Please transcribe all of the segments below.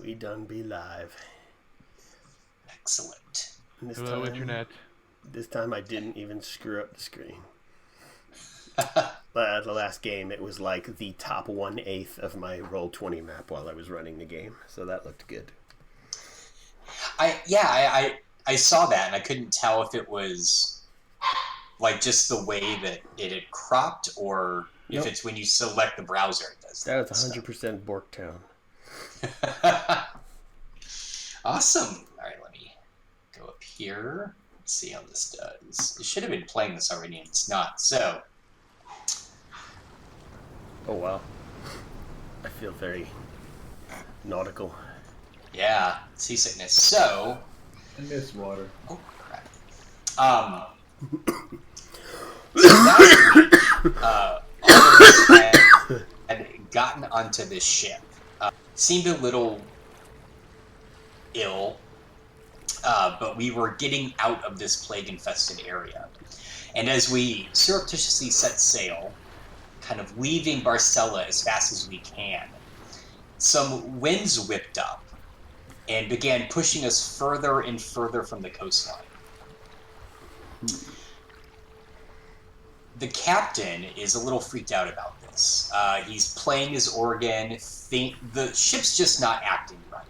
Be done, be live. Excellent. Hello, Internet. This time I didn't even screw up the screen. But the last game, it was like the top 1/8 of my Roll20 map while I was running the game, so that looked good. I saw that, and I couldn't tell if it was like just the way that it had cropped, or if it's when you select the browser it does that. Was 100% Borktown. Awesome. All right, let me go up here. Let's see how this does. It should have been playing this already, and it's not. So. Oh, wow. I feel very nautical. Yeah, seasickness. So. I miss water. Oh, crap. Last week, all of us had gotten onto this ship. Seemed a little ill, but we were getting out of this plague-infested area. And as we surreptitiously set sail, kind of leaving Barcella as fast as we can, some winds whipped up and began pushing us further and further from the coastline. The captain is a little freaked out about this. He's playing his organ. The ship's just not acting right.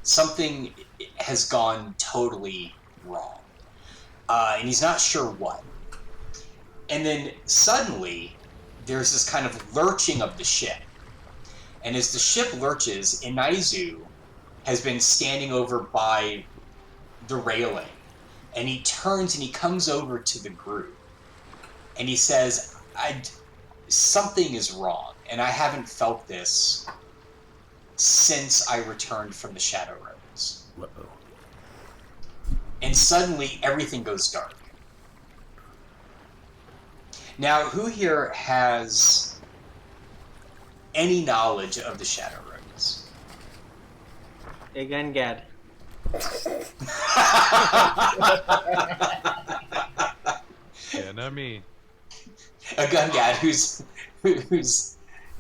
Something has gone totally wrong. And he's not sure what. And then suddenly, there's this kind of lurching of the ship. And as the ship lurches, Inaizu has been standing over by the railing. And he turns and he comes over to the group. And he says, something is wrong. And I haven't felt this since I returned from the Shadow Roads. Uh-oh. And suddenly, everything goes dark. Now, who here has any knowledge of the Shadow Roads? A Gungad. Yeah, not me. A Gungad who's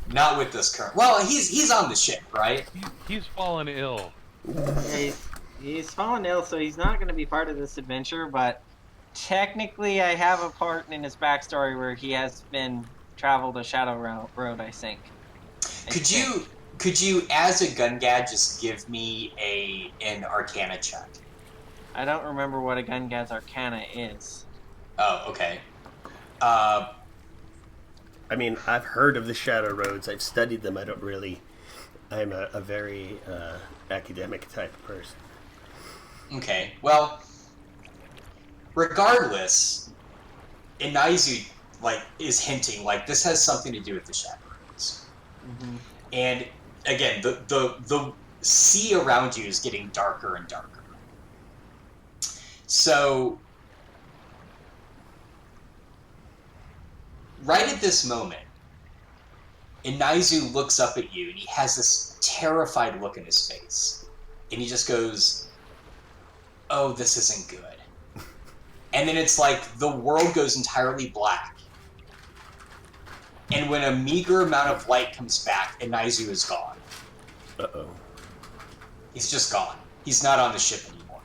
not with us currently. Well, he's on the ship, right? He's fallen ill. Yeah, he's fallen ill, so he's not going to be part of this adventure, but technically I have a part in his backstory where he has been traveled a Shadow Road, I think. Could you, as a Gungad, just give me an Arcana check? I don't remember what a Gungad's Arcana is. Oh, okay. I mean, I've heard of the Shadow Roads. I've studied them. I don't really... I'm a very academic type of person. Okay, well, regardless, Inaizu, is hinting, this has something to do with the Shadow Roads. Mm-hmm. And, again, the sea around you is getting darker and darker. So, right at this moment, Inaizu looks up at you, and he has this terrified look in his face. And he just goes, "Oh, this isn't good." And then it's like the world goes entirely black. And when a meager amount of light comes back, Inaizu is gone. Uh-oh. He's just gone. He's not on the ship anymore.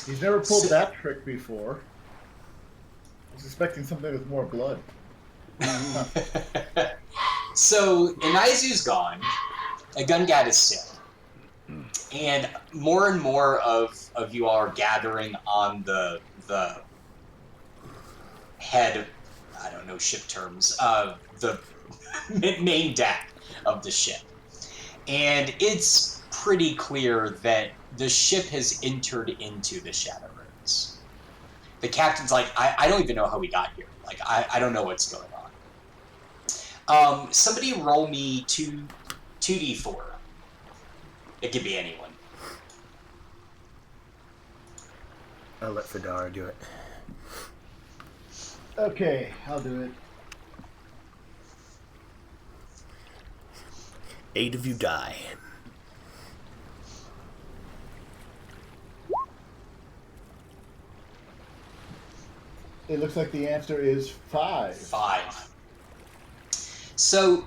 He's never pulled that trick before. I was expecting something with more blood. So, Inaizu's gone. A Gungad is sick. And more of you all are gathering on the head, I don't know ship terms, the main deck of the ship. And it's pretty clear that the ship has entered into the Shadow Roads. The captain's like, I don't even know how we got here. I don't know what's going on. Somebody roll me 2d4. It could be anyone. I'll let Fedara do it. Okay, I'll do it. 8 of you die. It looks like the answer is 5. 5. So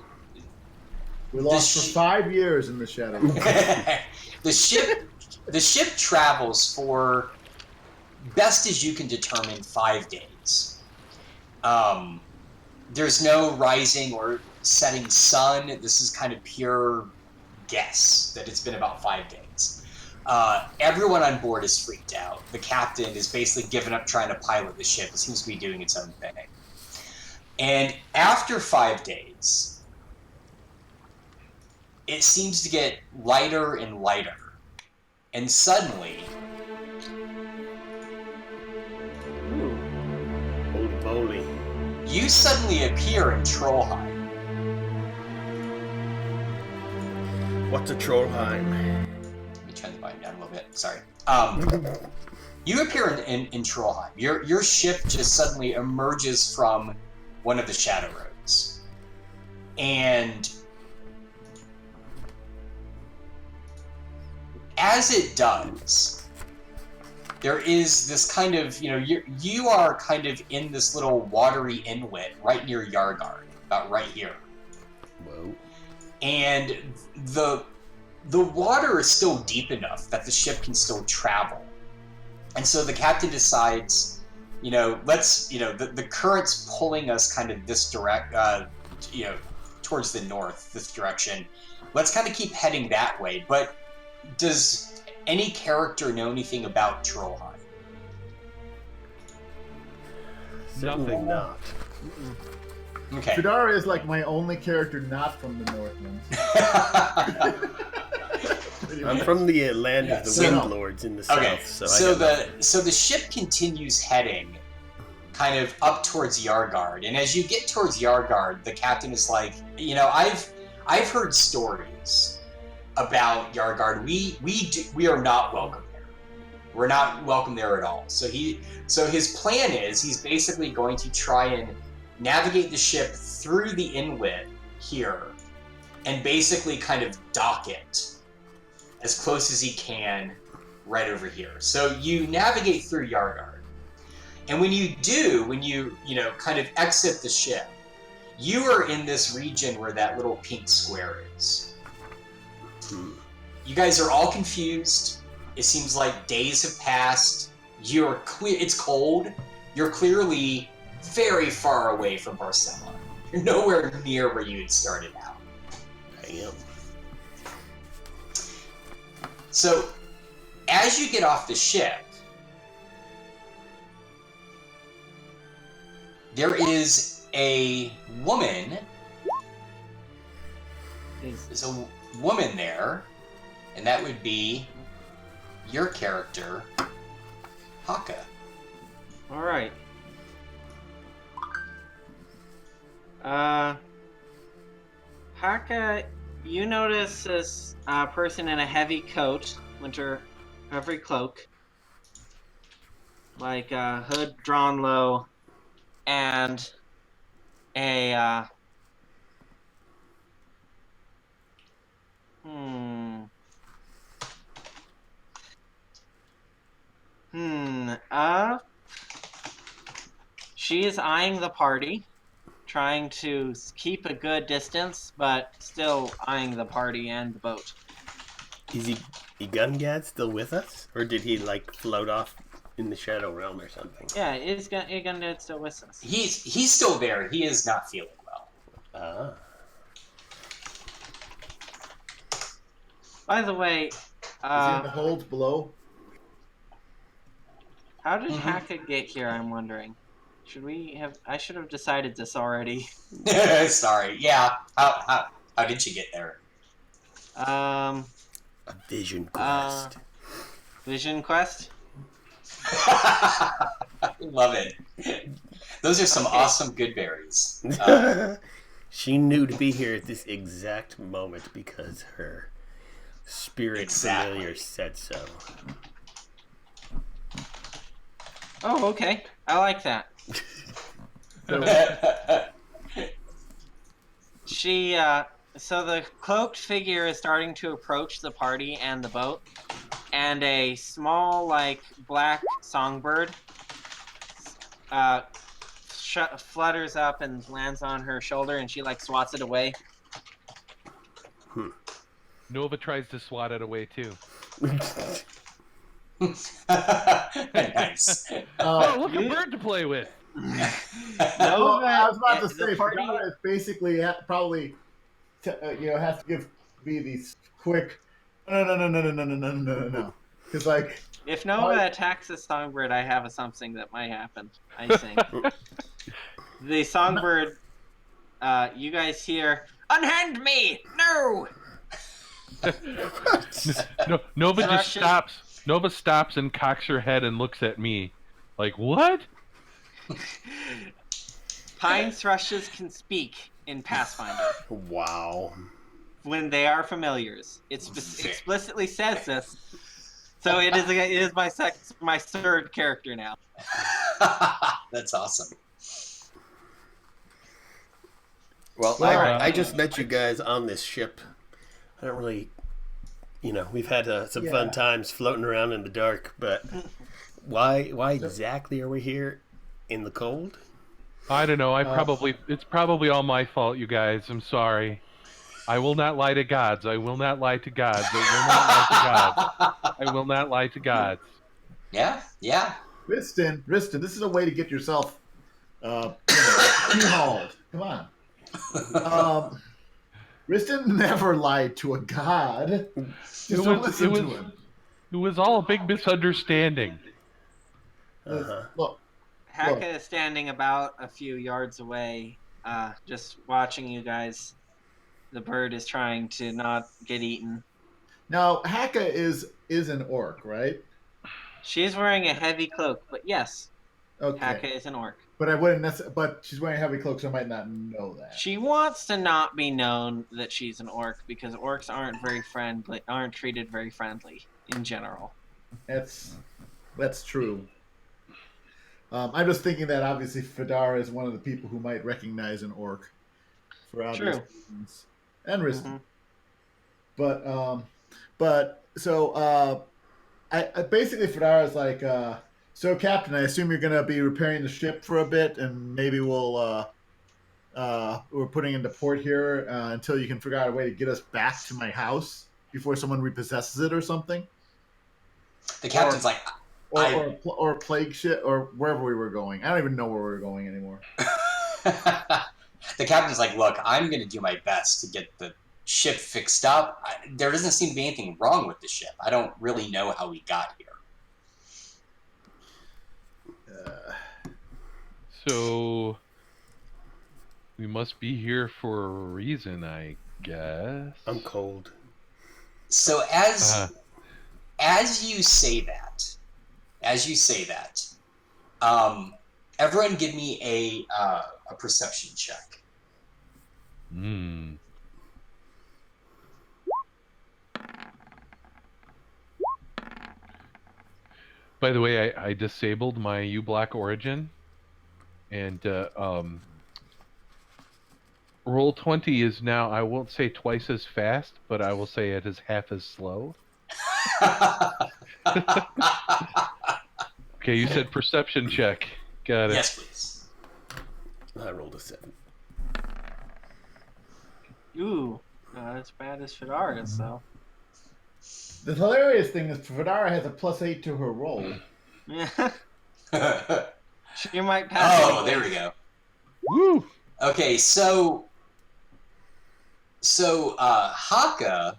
We lost for 5 years in the shadow. the ship travels for, best as you can determine, 5 days. There's no rising or setting sun. This is kind of pure guess that it's been about 5 days. Everyone on board is freaked out. The captain is basically given up trying to pilot the ship. It seems to be doing its own thing. And after 5 days, it seems to get lighter and lighter. And suddenly, Holy moly. you suddenly appear in Trollheim. What's a Trollheim? Let me turn the volume down a little bit. Sorry. You appear in Trollheim. Your ship just suddenly emerges from one of the shadow roads. And as it does, there is this kind of, you are kind of in this little watery inlet right near Yargard, about right here. Whoa. And the water is still deep enough that the ship can still travel. And so the captain decides, the current's pulling us kind of this towards the north, this direction. Let's kind of keep heading that way. But does any character know anything about Trollheim? Certainly Nothing. not. Okay. Fedara is like my only character not from the Northlands. I'm from the land of the so- Wind Lords in the south, Okay, so the ship continues heading kind of up towards Yargard, and as you get towards Yargard, the captain is like, I've heard stories about Yargard. We are not welcome there. We're not welcome there at all. So his plan is he's basically going to try and navigate the ship through the inlet here, and basically kind of dock it as close as he can right over here. So you navigate through Yargard. And when you kind of exit the ship, you are in this region where that little pink square is. You guys are all confused. It seems like days have passed. You're clear. It's cold. You're clearly very far away from Barcelona. You're nowhere near where you had started out. I am. So, as you get off the ship, there is a woman. There's a woman there, and that would be your character, Haka. All right. Haka, you notice this person in a heavy coat, winter heavy cloak, like a hood drawn low, and a she is eyeing the party, trying to keep a good distance, but still eyeing the party and the boat. Is Igungad still with us? Or did he, float off in the Shadow Realm or something? Yeah, Igundad's still with us. He's still there. He is not feeling well. Ah. By the way, Is he in the hold below? how did Haka get here, I'm wondering? I should have decided this already. Sorry. Yeah. How did you get there? A vision quest. Vision quest? Love it. Those are some awesome good berries. She knew to be here at this exact moment because her spirit familiar said so. Oh, okay. I like that. So the cloaked figure is starting to approach the party and the boat, and a small, black songbird flutters up and lands on her shoulder, and she, swats it away. Nova tries to swat it away too. Nice. Oh, look, a bird to play with. Well, I was about to say, party. Fedora is basically probably, has to give me these quick. No. Because like, If Nova attacks a songbird, I have something that might happen. I think the songbird. You guys hear? Unhand me! No! No, Nova just Russian- stops. Nova stops and cocks her head and looks at me, like, what? Pine thrushes can speak in Pathfinder Wow. when they are familiars. It explicitly says this. So it is my third character now. That's awesome. Well, Alright. I just met you guys on this ship. I don't really, we've had some fun times floating around in the dark, but why exactly are we here in the cold? I don't know. It's probably all my fault, you guys. I'm sorry. I will not lie to gods. I will not lie to gods. I will not lie to gods. Yeah. Riston, this is a way to get yourself, hauled. Come on. Riston never lied to a god. Just don't listen to him. It was all a big misunderstanding. Look, Haka is standing about a few yards away, just watching you guys. The bird is trying to not get eaten. now Haka is an orc, right? She's wearing a heavy cloak, but yes, Okay, Haka is an orc. but I wouldn't necessarily. But she's wearing a heavy cloak, so I might not know that. She wants to not be known that she's an orc because orcs aren't treated very friendly in general. That's true. I'm just thinking that obviously Fedara is one of the people who might recognize an orc for obvious reasons, and Riston. But so I basically Fedara is like, so Captain, I assume you're gonna be repairing the ship for a bit, and maybe we're putting into port here until you can figure out a way to get us back to my house before someone repossesses it or something. The captain's like, Or plague shit, or wherever we were going. I don't even know where we were going anymore. the captain's like, look, I'm going to do my best to get the ship fixed up. There doesn't seem to be anything wrong with the ship. I don't really know how we got here. So we must be here for a reason, I guess. I'm cold. So as you say that, everyone give me a perception check. By the way, I disabled my U-Block origin, and roll 20 is now, I won't say twice as fast, but I will say it is half as slow. Okay, you said perception check. Got it. Yes, please. I rolled a 7. Ooh, not as bad as Fedara's, though. The hilarious thing is Fedara has a +8 to her roll. Yeah. She might pass. Oh, there we go. Woo! Okay, so Haka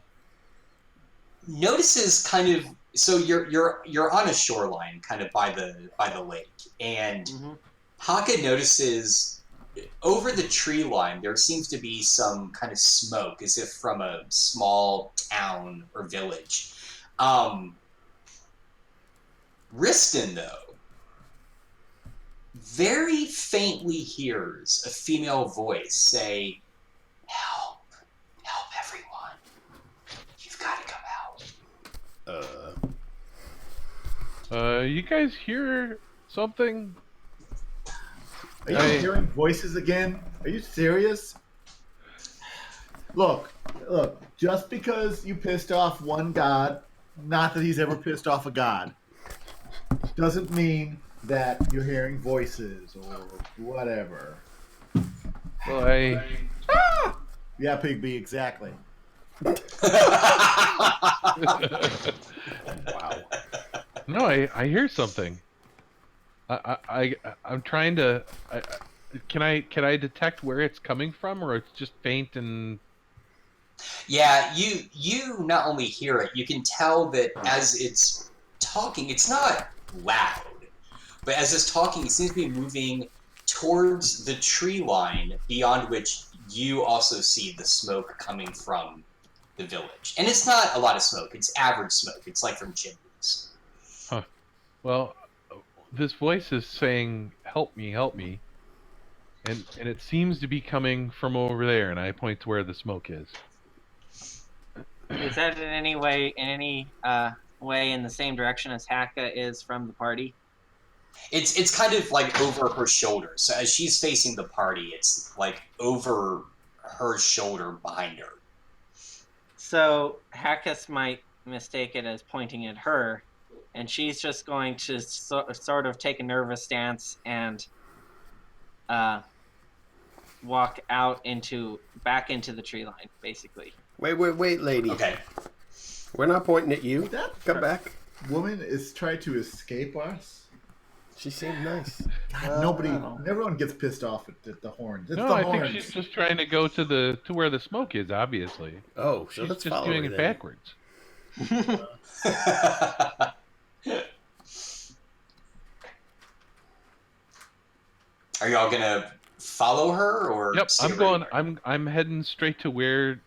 notices kind of. So you're on a shoreline, kind of by the lake, and Haka notices over the tree line there seems to be some kind of smoke, as if from a small town or village. Riston, though, very faintly hears a female voice say, "Help! Help, everyone! You've got to come out." You guys hear something? Are you hearing voices again? Are you serious? Look, just because you pissed off one god, not that he's ever pissed off a god, doesn't mean that you're hearing voices or whatever. Well, Yeah, Pigby, exactly. Wow. No, I hear something. I'm trying to. Can I detect where it's coming from, or it's just faint and? Yeah, you not only hear it, you can tell that as it's talking, it's not loud, but as it's talking, it seems to be moving towards the tree line beyond which you also see the smoke coming from the village. And it's not a lot of smoke, it's average smoke. It's like from chimneys. Huh. Well, this voice is saying, "Help me, help me," and it seems to be coming from over there. And I point to where the smoke is. Is that in any way in the same direction as Haka is from the party? It's kind of like over her shoulder. So as she's facing the party, it's like over her shoulder behind her. So Hakas might mistake it as pointing at her, and she's just going to sort of take a nervous stance and walk back into the tree line, basically. Wait, lady. Okay. We're not pointing at you. That Come back. woman is trying to escape us. She seemed nice. God, everyone gets pissed off at the horns. It's No, the I horns. think she's just trying to go to where the smoke is. Obviously, Oh, so she's let's just follow doing her it then. backwards. Are y'all gonna follow her or? Yep, stay I'm where you going. are? I'm heading straight to where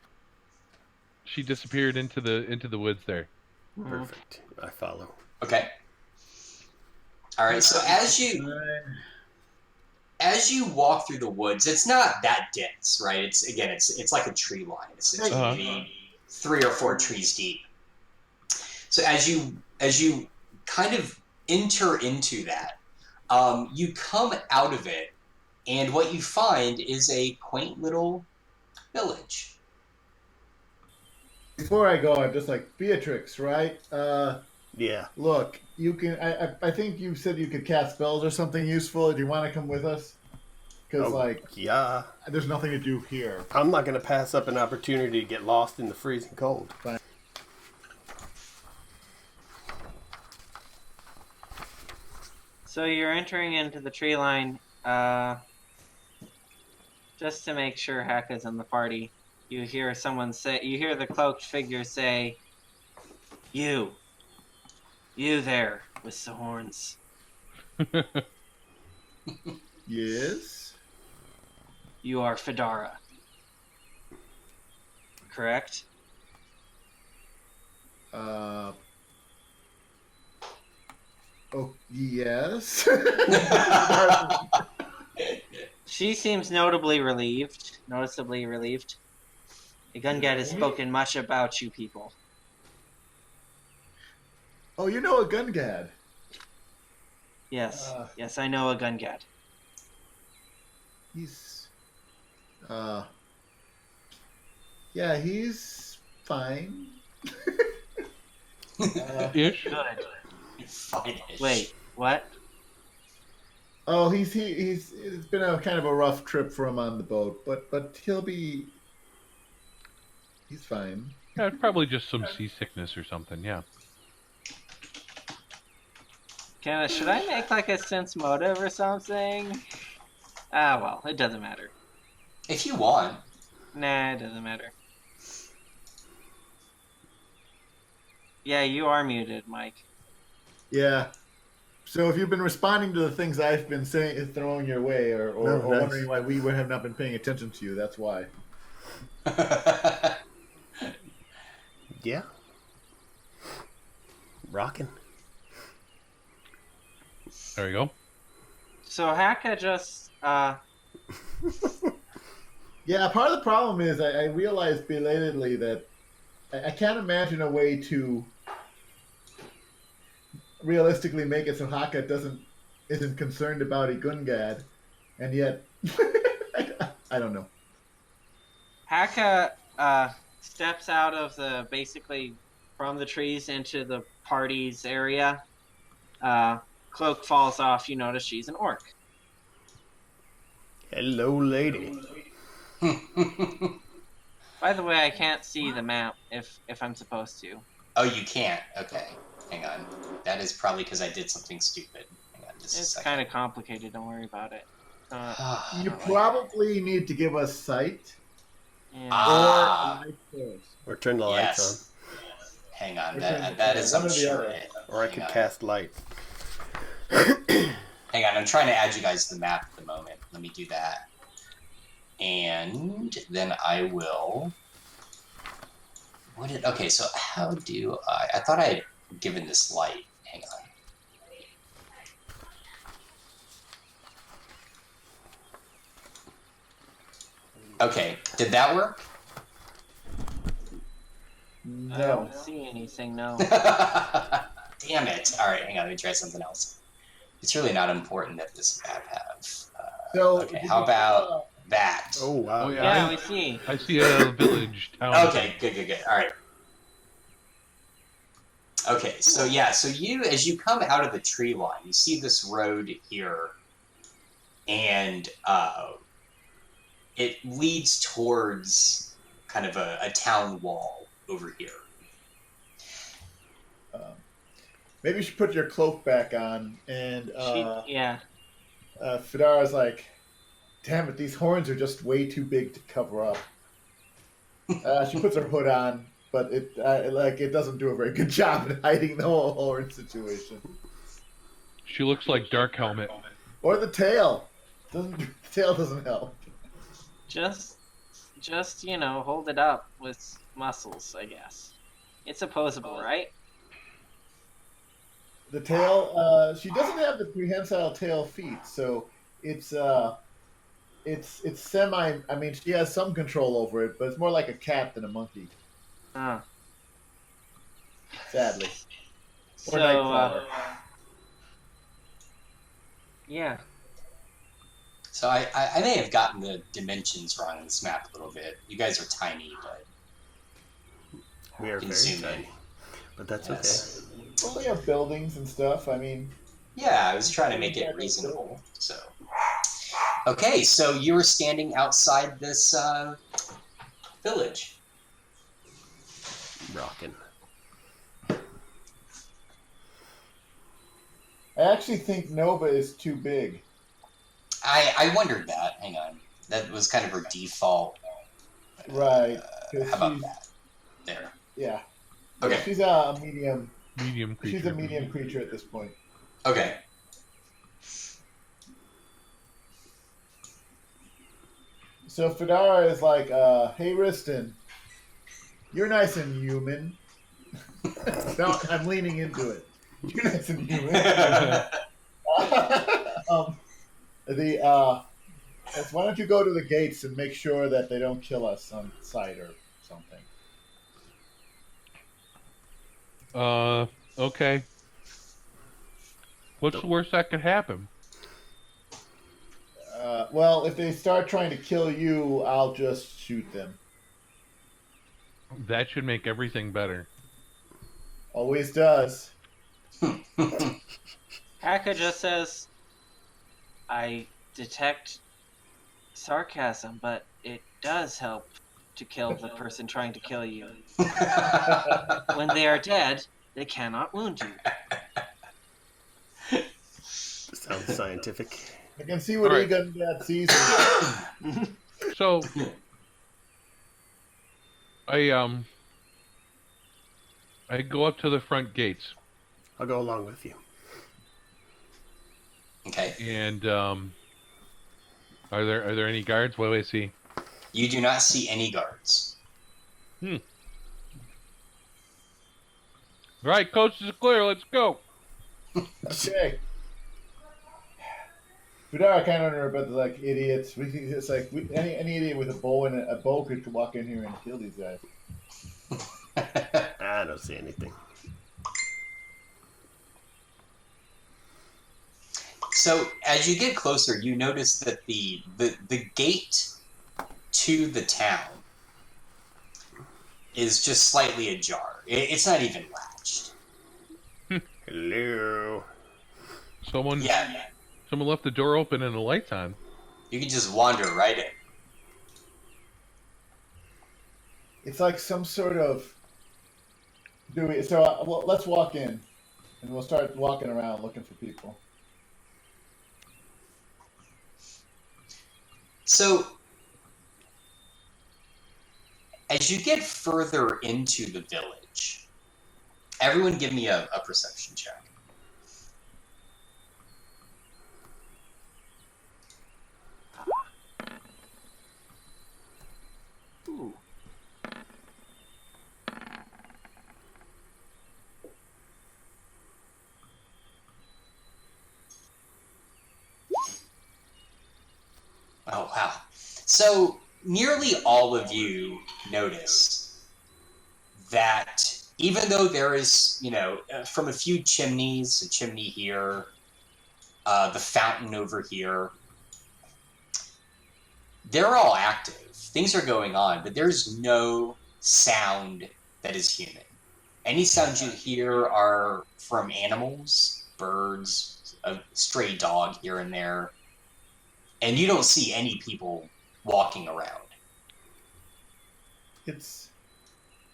she disappeared into the woods there. Perfect. I follow. Okay. All right. So as you walk through the woods, it's not that dense, right? It's like a tree line. It's Uh-huh. maybe 3 or 4 trees deep. So as you kind of enter into that, you come out of it, and what you find is a quaint little village. Before I go, I'm just like, Beatrix, right? Yeah. Look, you can. I think you said you could cast spells or something useful. Do you want to come with us? Because Yeah. there's nothing to do here. I'm not going to pass up an opportunity to get lost in the freezing cold. Fine. So you're entering into the tree line, just to make sure Haka's in the party. You hear the cloaked figure say, You there with the horns. Yes. You are Fedara. Correct? Oh, yes. She seems noticeably relieved. The Gungad has spoken much about you people. Oh, you know a Gungad. Yes, yes, I know a Gungad. He's, yeah, he's fine. Ish. Good. Fine-ish. Wait, what? Oh, he's it's been a kind of a rough trip for him on the boat, but he's fine. Yeah, it's probably just some seasickness or something. Yeah. Should I make like a sense motive or something? Well, it doesn't matter. If you want. Nah, it doesn't matter. Yeah, you are muted, Mike. Yeah. So if you've been responding to the things I've been saying, throwing your way, or nice. wondering why we have not been paying attention to you, that's why. Yeah. Rocking. There you go. So Haka just Yeah, part of the problem is I realized belatedly that I can't imagine a way to realistically make it so Haka isn't concerned about a Gungad, and yet I don't know. Haka steps out of basically from the trees into the party's area. Cloak falls off. You notice she's an orc. Hello, lady. By the way, I can't see the map if I'm supposed to. Oh, you can't? Okay. Hang on. That is probably because I did something stupid. Hang on just a It's second. kind of complicated. Don't worry about it. You probably need to give us sight Yeah. Ah. or light source. Or turn the lights Yes. Hang on. Or That is, one I'm or the sure other. it. on. Or I Hang could on. cast light. Hang on. I'm trying to add you guys to the map at the moment. Let me do that. And then I will... Okay, so how do I... I thought I had given this light. Hang on. Okay, did that work? I No. don't see anything. No. Damn it. Alright, hang on, let me try something else. It's really not important that this map have... So okay, how about that? Oh, wow. Oh, yeah. Yeah, we see. I see a village town. Okay, good. Alright. Okay, so yeah, so you, as you come out of the tree line, you see this road here, and it leads towards kind of a town wall over here. Maybe you should put your cloak back on. And Yeah. Fedara's like, damn it, these horns are just way too big to cover up. She puts her hood on, but it doesn't do a very good job at hiding the whole horn situation. She looks like Dark Helmet. Or the tail. The tail doesn't help. Just hold it up with muscles, I guess. It's opposable, right? The tail, she doesn't have the prehensile tail feet, so it's semi. I mean, she has some control over it, but it's more like a cat than a monkey. Sadly. Or So, Nightcrawler. yeah. So I may have gotten the dimensions wrong on this map a little bit. You guys are tiny, but We are you can very zoom in. tiny. But that's Yes. Well, we have buildings and stuff. I mean, Yeah, I was trying to make it reasonable. So, okay, so you were standing outside this village. okay. Rockin'. I actually think Nova is too big. I wondered that. Hang on, that was kind of her default. Right. How about that? There. Yeah. Okay. She's a medium. Medium creature. She's a medium creature at this point. Okay. So Fedara is like, hey, Riston, you're nice and human. No, I'm leaning into it. You're nice and human. Why don't you go to the gates and make sure that they don't kill us on sight or something? Okay. What's the worst that could happen? Well, if they start trying to kill you, I'll just shoot them. That should make everything better. Always does. Haka just says, I detect sarcasm, but it does help to kill the person trying to kill you. When they are dead, they cannot wound you. Sounds scientific. I can see what All right. Egon sees. So, I go up to the front gates, I'll go along with you. Okay. and are there any guards? What do I see? You do not see any guards. All right, coast is clear. Let's go. Okay. Fedara kind of about the like idiots. It's like any idiot with a bow and a bow could walk in here and kill these guys. I don't see anything. So as you get closer, you notice that the gate to the town is just slightly ajar. It's not even latched. Hello. Someone left the door open and the lights on. You can just wander right in. It's like some sort of. Well, let's walk in, and we'll start walking around looking for people. So, as you get further into the village, everyone give me a perception check. Ooh. Oh, wow. So, nearly all of you notice that even though there is, from a few chimneys, a chimney here, the fountain over here, they're all active. Things are going on, but there's no sound that is human. Any sounds you hear are from animals, birds, a stray dog here and there. And you don't see any people walking around. It's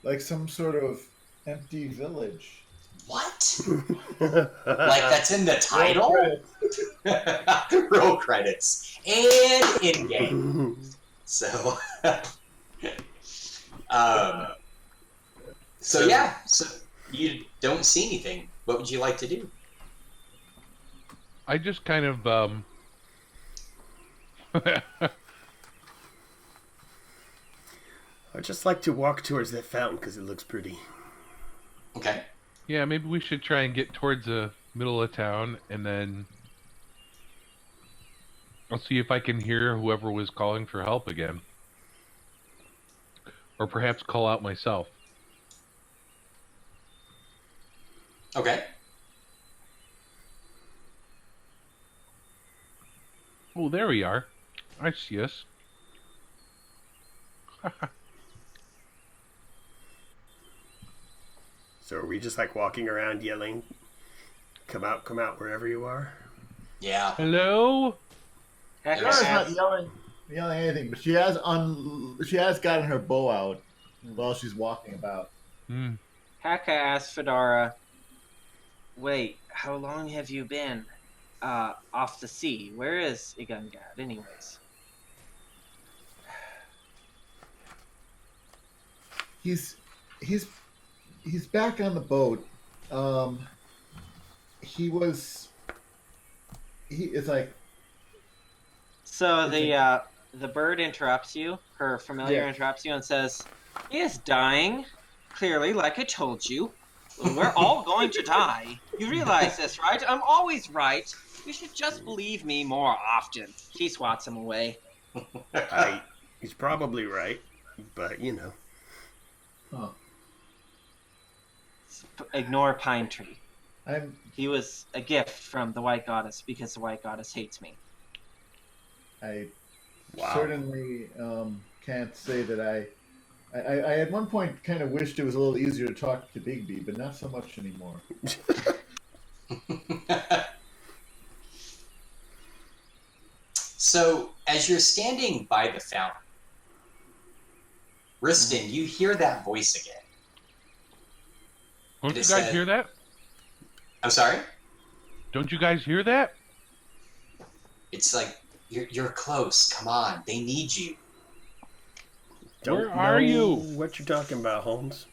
like some sort of empty village. What? Like that's in the title? Roll credits. And in-game. So, so you don't see anything. What would you like to do? I just kind of I'd just like to walk towards that fountain because it looks pretty. Okay. yeah, maybe we should try and get towards the middle of town, and then I'll see if I can hear whoever was calling for help again. Or perhaps call out myself. Okay. Oh, there we are. I see us. So are we just like walking around yelling, come out, wherever you are? Yeah. Hello? Heck, Kara's not ask, yelling anything, but she has gotten her bow out while she's walking about. Haka asked Fedora, wait, how long have you been off the sea? Where is Igungard, anyways? He's back on the boat. It's like. So the bird interrupts you, her familiar Yeah. interrupts you and says, he is dying, clearly, like I told you. We're all going to die. You realize this, right? I'm always right. You should just believe me more often. She swats him away. He's probably right, but Huh. Ignore Pine Tree. I'm He was a gift from the White Goddess because the White Goddess hates me. I Wow. certainly can't say that I at one point kind of wished it was a little easier to talk to Bigby, but not so much anymore. So, as you're standing by the fountain, Riston, you hear that voice again. Don't It you is guys said- hear that? I'm sorry? Don't you guys hear that? It's like, you're close. Come on. They need you. Where are you? What you talking about, Holmes?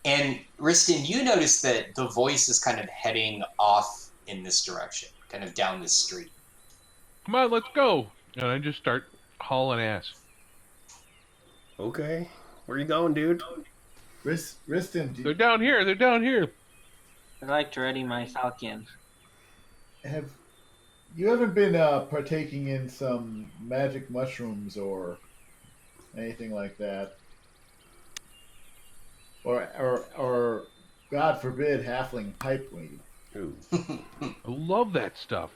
And Riston, you notice that the voice is kind of heading off in this direction, kind of down this street. Come on, let's go. And I just start hauling ass. Okay. Where you going, dude? Riston, They're down here. They're down here. I'd like to ready my falcon. you haven't been partaking in some magic mushrooms or anything like that, or God forbid, halfling pipeweed? Ooh. I love that stuff.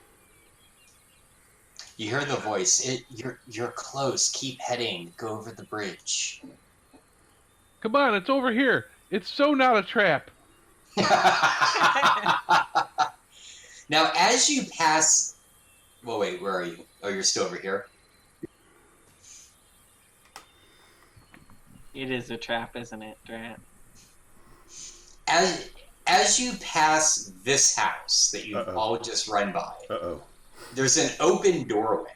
You hear the voice. You're close. Keep heading. Go over the bridge. Come on, it's over here. It's so not a trap. Now, as you pass... Well, wait, where are you? Oh, you're still over here? It is a trap, isn't it, Drat? As you pass this house that you've all just run by, there's an open doorway.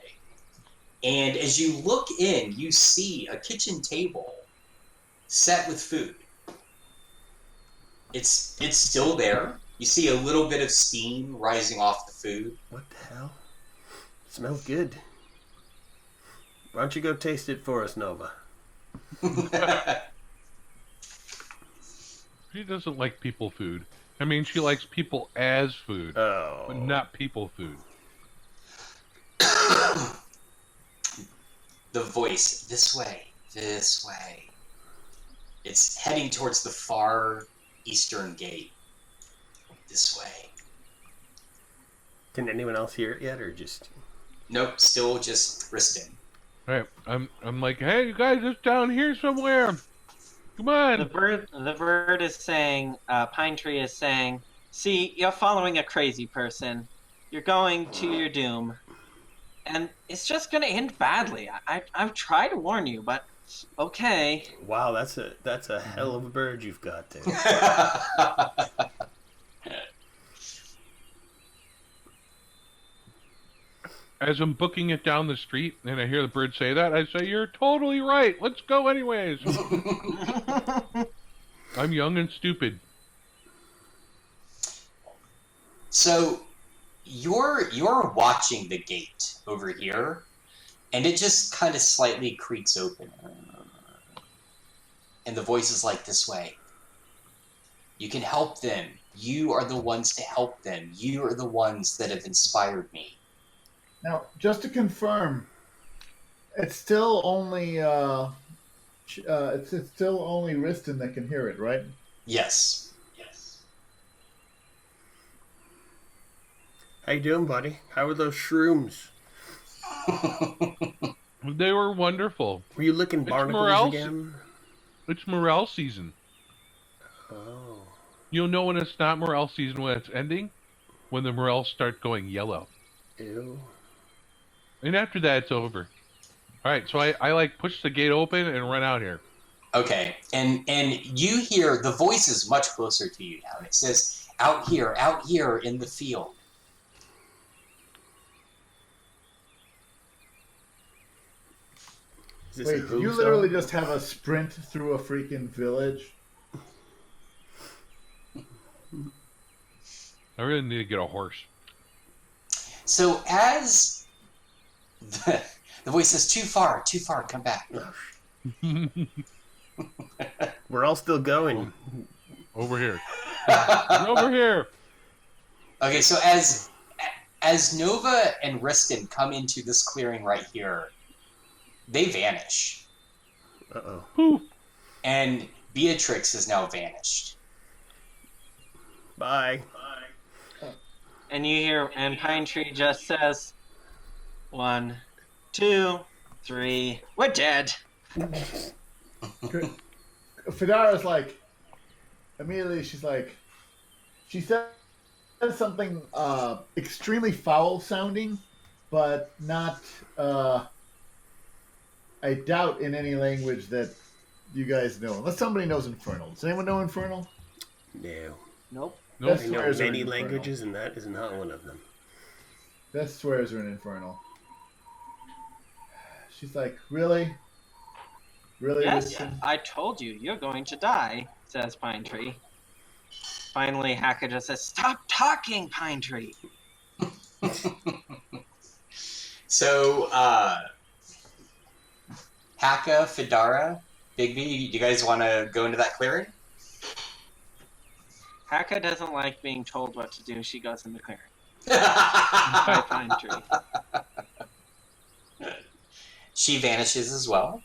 And as you look in, you see a kitchen table set with food. It's still there. You see a little bit of steam rising off the food. What the hell? It smells good. Why don't you go taste it for us, Nova? She doesn't like people food. I mean, she likes people as food, but not people food. The voice, this way, this way. It's heading towards the far eastern gate. This way. Can anyone else hear it yet, or just... Nope, still just Riston. All right, I'm like, hey, you guys, it's down here somewhere. Come on. The bird is saying, Pine Tree is saying, see, you're following a crazy person. You're going to your doom. And it's just going to end badly. I've tried to warn you, but okay. Wow, that's a hell of a bird you've got there. As I'm booking it down the street and I hear the bird say that, I say, you're totally right. Let's go anyways. I'm young and stupid. So you're watching the gate over here, and it just kind of slightly creaks open. And the voice is like, this way. You can help them. You are the ones to help them. You are the ones that have inspired me. Now, just to confirm, it's still only it's still only Riston that can hear it, right? Yes. How you doing, buddy? How are those shrooms? They were wonderful. Were you licking barnacles again? It's morel season. Oh. You'll know when it's not morel season when it's ending, when the morels start going yellow. Ew. And after that, it's over. All right, so I like push the gate open and run out here. Okay, and you hear the voice is much closer to you now. And it says, out here in the field. Wait, did you literally just have a sprint through a freaking village? I really need to get a horse. So as the voice says, too far, come back. We're all still going. Over here. Over here. Okay, so as Nova and Riston come into this clearing right here, they vanish. Uh-oh. And Beatrix is now vanished. Bye. And you hear, and Pine Tree just says, 1, 2, 3, we're dead. Fedara's like, immediately she says something extremely foul sounding, but not, I doubt in any language that you guys know. Unless somebody knows Infernal. Does anyone know Infernal? No. Nope. I know many languages, and that is not one of them. Best swears are in Infernal. She's like, really? Really? Yes, I told you, you're going to die, says Pine Tree. Finally, Haka just says, stop talking, Pine Tree. So, Haka, Fedara, Bigby, you guys want to go into that clearing? Haka doesn't like being told what to do. She goes in the clearing. By Pine Tree. She vanishes as well.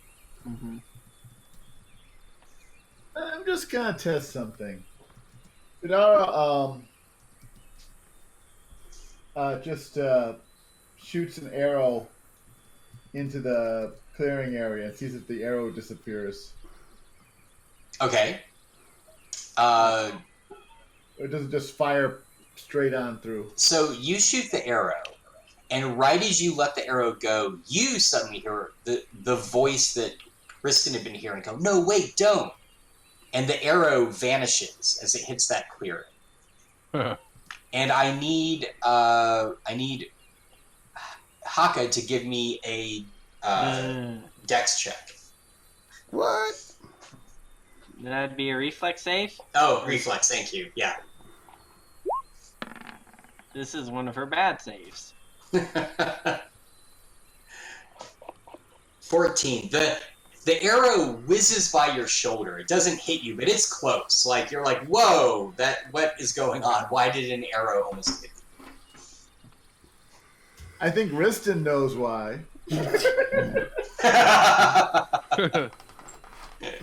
Mm-hmm. I'm just gonna test something. Fedara just shoots an arrow into the clearing area and sees if the arrow disappears. Okay. Or does it just fire straight on through? So you shoot the arrow, and right as you let the arrow go, you suddenly hear the voice that Riston had been here and go, no, wait, don't. And the arrow vanishes as it hits that clearing. And I need Haka to give me a dex check. What? That'd be a reflex save. Oh, reflex, thank you. Yeah. This is one of her bad saves. 14. The arrow whizzes by your shoulder. It doesn't hit you, but it's close. Like, you're like, whoa, what is going on? Why did an arrow almost hit you? I think Riston knows why.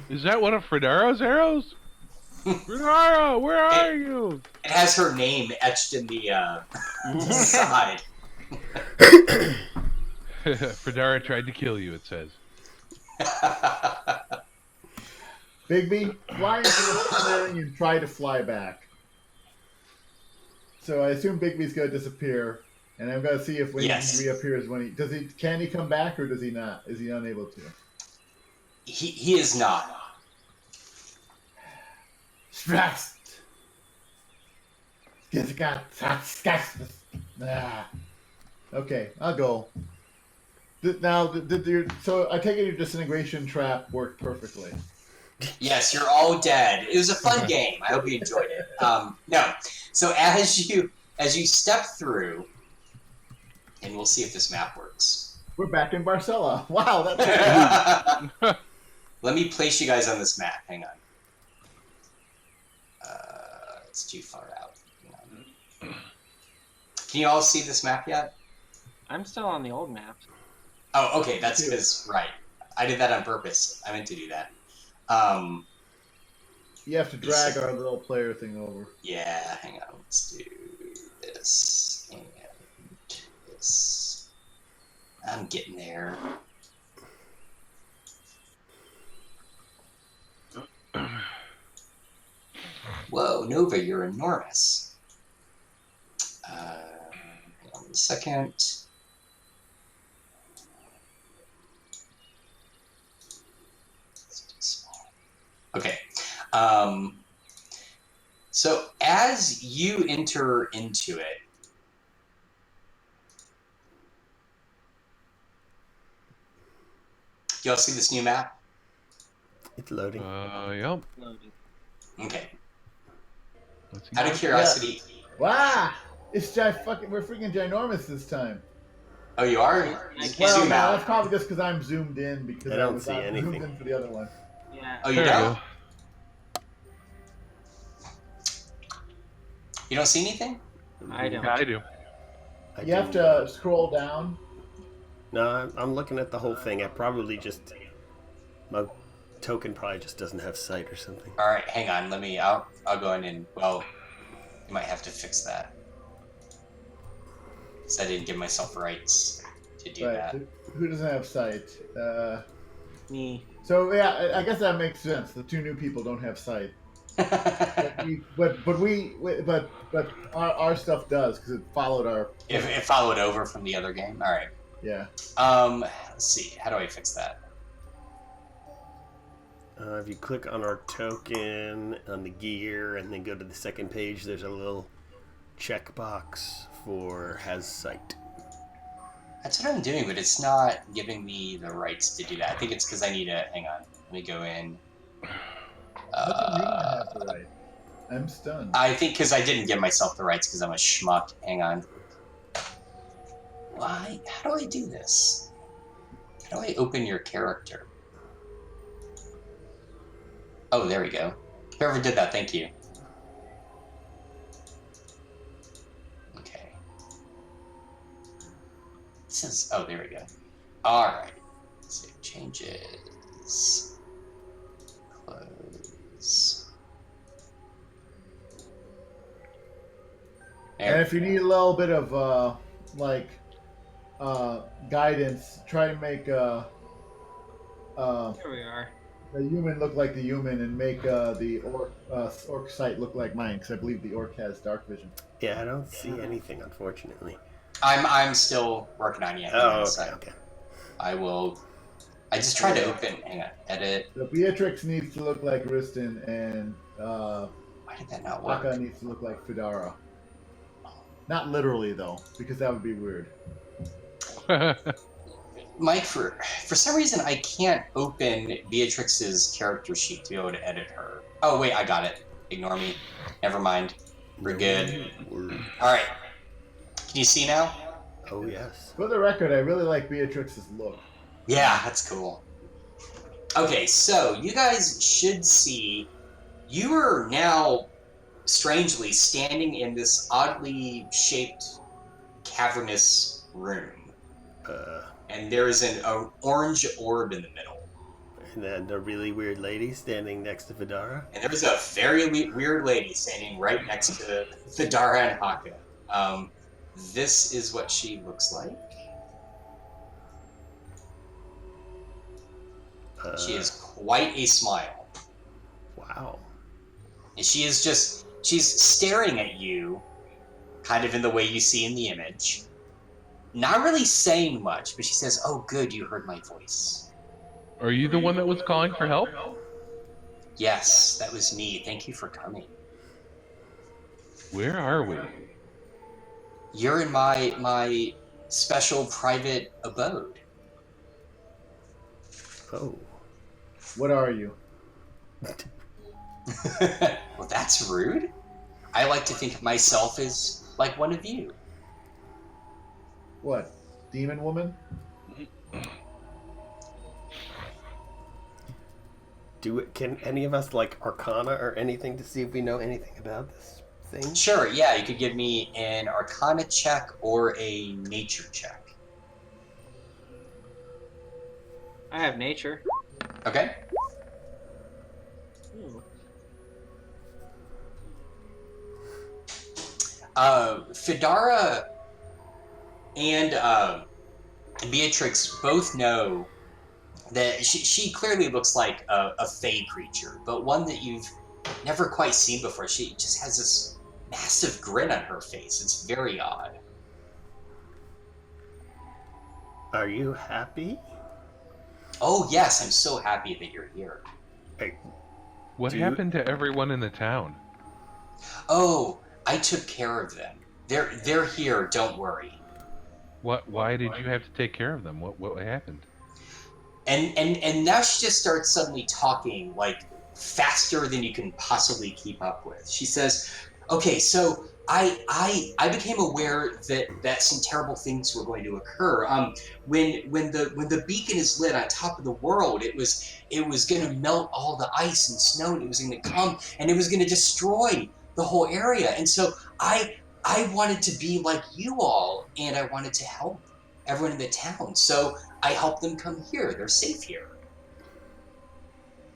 Is that one of Fredara's arrows? Fredara, where are you? It has her name etched in the side. Fredara tried to kill you, it says. Bigby, fly into the clearing and try to fly back. So I assume Bigby's going to disappear, and I'm going to see if when Yes. he reappears, can he come back or does he not? Is he unable to? He is not. Stressed. Okay, I'll go. Now, so I take it your disintegration trap worked perfectly. Yes, you're all dead. It was a fun game. I hope you enjoyed it. No. So as you step through, and we'll see if this map works. We're back in Barcella. Wow, that's Let me place you guys on this map. Hang on. It's too far out. Hang on. Can you all see this map yet? I'm still on the old map. Oh, okay. That's because, right. I did that on purpose. I meant to do that. you have to drag our little player thing over. Yeah, hang on. Let's do this and this. I'm getting there. Whoa, Nova, you're enormous. Hang on a second. Okay. So as you enter into it, do y'all see this new map? It's loading. Yep. Loading. Okay. Let's see. Out of curiosity. Wow! It's we're freaking ginormous this time. Oh, you are? Well, Zoom no, out. that's probably just because I'm zoomed in because I don't was see not anything. zoomed in for the other one. Yeah. Oh, you There we don't? go. You don't see anything? I don't. Yeah, I do. You have to scroll down. No, I'm looking at the whole thing. I probably just... My token probably just doesn't have sight or something. All right, hang on. I'll go in and, well, you might have to fix that. Because I didn't give myself rights to do that. Who doesn't have sight? Me. So yeah, I guess that makes sense. The two new people don't have sight. But our stuff does because it followed our. If it followed over from the other game? All right. Yeah. Let's see. How do I fix that? If you click on our token, on the gear, and then go to the second page, there's a little checkbox for has sight. That's what I'm doing, but it's not giving me the rights to do that. I think it's because I need to... Hang on. Let me go in. How come you don't have the right? I'm stunned. I think because I didn't give myself the rights because I'm a schmuck. Hang on. Why? How do I do this? How do I open your character? Oh, there we go. Whoever did that, thank you. Okay. It says, oh, there we go. Alright. Save changes. Close. There And we if you go. need a little bit of guidance, try to make Here we are. the human look like the human and make the orc sight look like mine because I believe the orc has dark vision. Yeah, I don't see anything, unfortunately. I'm still working on you. Oh, so okay. I will I just tried to open. Hang on, edit. So Beatrix needs to look like Riston, and Why did that not work? Aka needs to look like Fedara. Not literally though, because that would be weird. Mike, for some reason, I can't open Beatrix's character sheet to be able to edit her. Oh wait, I got it. Ignore me. Never mind. We're good. All right. Can you see now? Oh yes. For the record, I really like Beatrix's look. Yeah, that's cool. Okay, so you guys should see. You are now, strangely, standing in this oddly shaped, cavernous room. And there is an orange orb in the middle. And then a really weird lady standing next to Vidara. And there's a very weird lady standing right next to Vidara and Haka. This is what she looks like. She has quite a smile. Wow. And she's staring at you, kind of in the way you see in the image. Not really saying much, but she says, "Oh, good, you heard my voice." Are you the one that was calling for help? Yes, that was me. Thank you for coming. Where are we? You're in my special private abode. Oh. What are you? Well, that's rude. I like to think of myself as like one of you. What? Demon woman? Can any of us like Arcana or anything to see if we know anything about this thing? Sure, yeah, you could give me an Arcana check or a Nature check. I have nature. Okay. Fedara and Beatrix both know that she clearly looks like a fey creature, but one that you've never quite seen before. She just has this massive grin on her face. It's very odd. Are you happy? Oh yes, I'm so happy that you're here. Hey, What happened to everyone in the town? Oh, I took care of them. They're here. Don't worry. Why did you have to take care of them? What happened? And now she just starts suddenly talking like faster than you can possibly keep up with. She says, "Okay, so I became aware that some terrible things were going to occur. When the beacon is lit on top of the world, it was going to melt all the ice and snow, and it was going to come and it was going to destroy the whole area. And so I wanted to be like you all, and I wanted to help everyone in the town. So I helped them come here. They're safe here."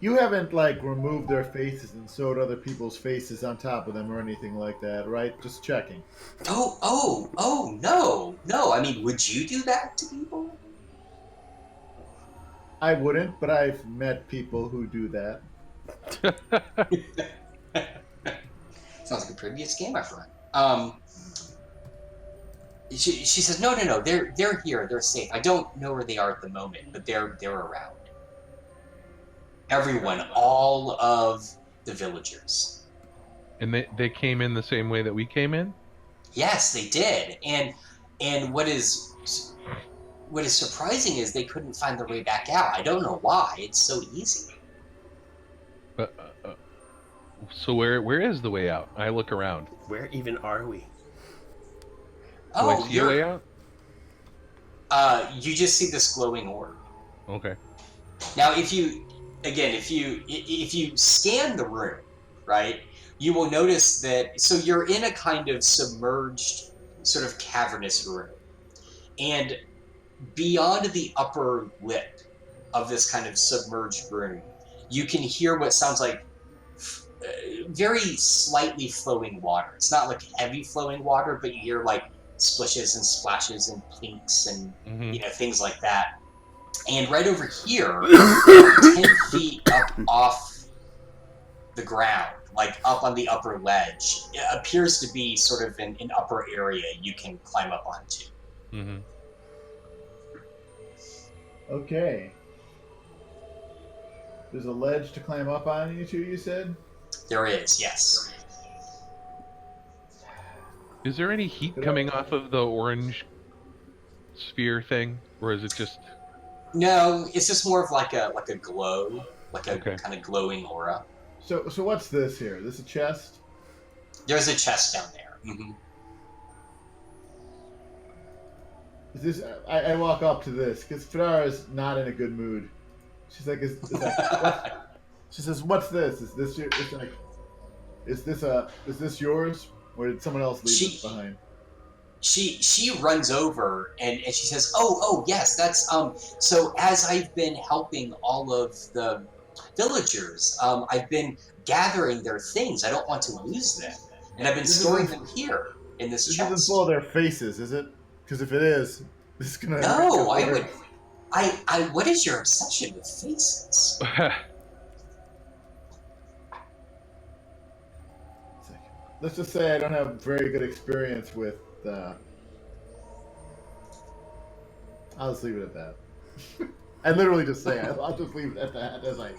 You haven't like removed their faces and sewed other people's faces on top of them or anything like that, right? Just checking. Oh, no. I mean, would you do that to people? I wouldn't, but I've met people who do that. Sounds like a previous game, my friend. She says, no. They're here. They're safe. I don't know where they are at the moment, but they're around. Everyone, all of the villagers. And they came in the same way that we came in? Yes, they did. And what is surprising is they couldn't find their way back out. I don't know why. It's so easy. But so where is the way out? I look around. Where even are we? Do I see a way out? You just see this glowing orb. Okay. Now, if you scan the room, right, you will notice that. So you're in a kind of submerged, sort of cavernous room, and beyond the upper lip of this kind of submerged room, you can hear what sounds like very slightly flowing water. It's not like heavy flowing water, but you hear like splishes and splashes and plinks and things like that. And right over here, 10 feet up off the ground, like up on the upper ledge, it appears to be sort of an upper area you can climb up onto. Mm-hmm. Okay. There's a ledge to climb up on, you two, you said? There is, yes. Is there any heat coming off of the orange sphere thing, or is it just? No, it's just more of like a glow, like a Okay. kind of glowing aura. So what's this here? This a chest? There's a chest down there. Mm-hmm. Is this? I walk up to this because Fedara's not in a good mood. She's like, what? She says, "What's this? Is this your? It's like, is this yours, or did someone else leave this behind?" She runs over and she says, "Oh yes, that's So as I've been helping all of the villagers, I've been gathering their things. I don't want to lose them, and I've been storing them here in this chest." This isn't full of their faces, is it? Because if it is, this is gonna. No, I would. I. What is your obsession with faces? Let's just say I don't have very good experience with. I'll just leave it at that. I literally just say I'll just leave it at that as I.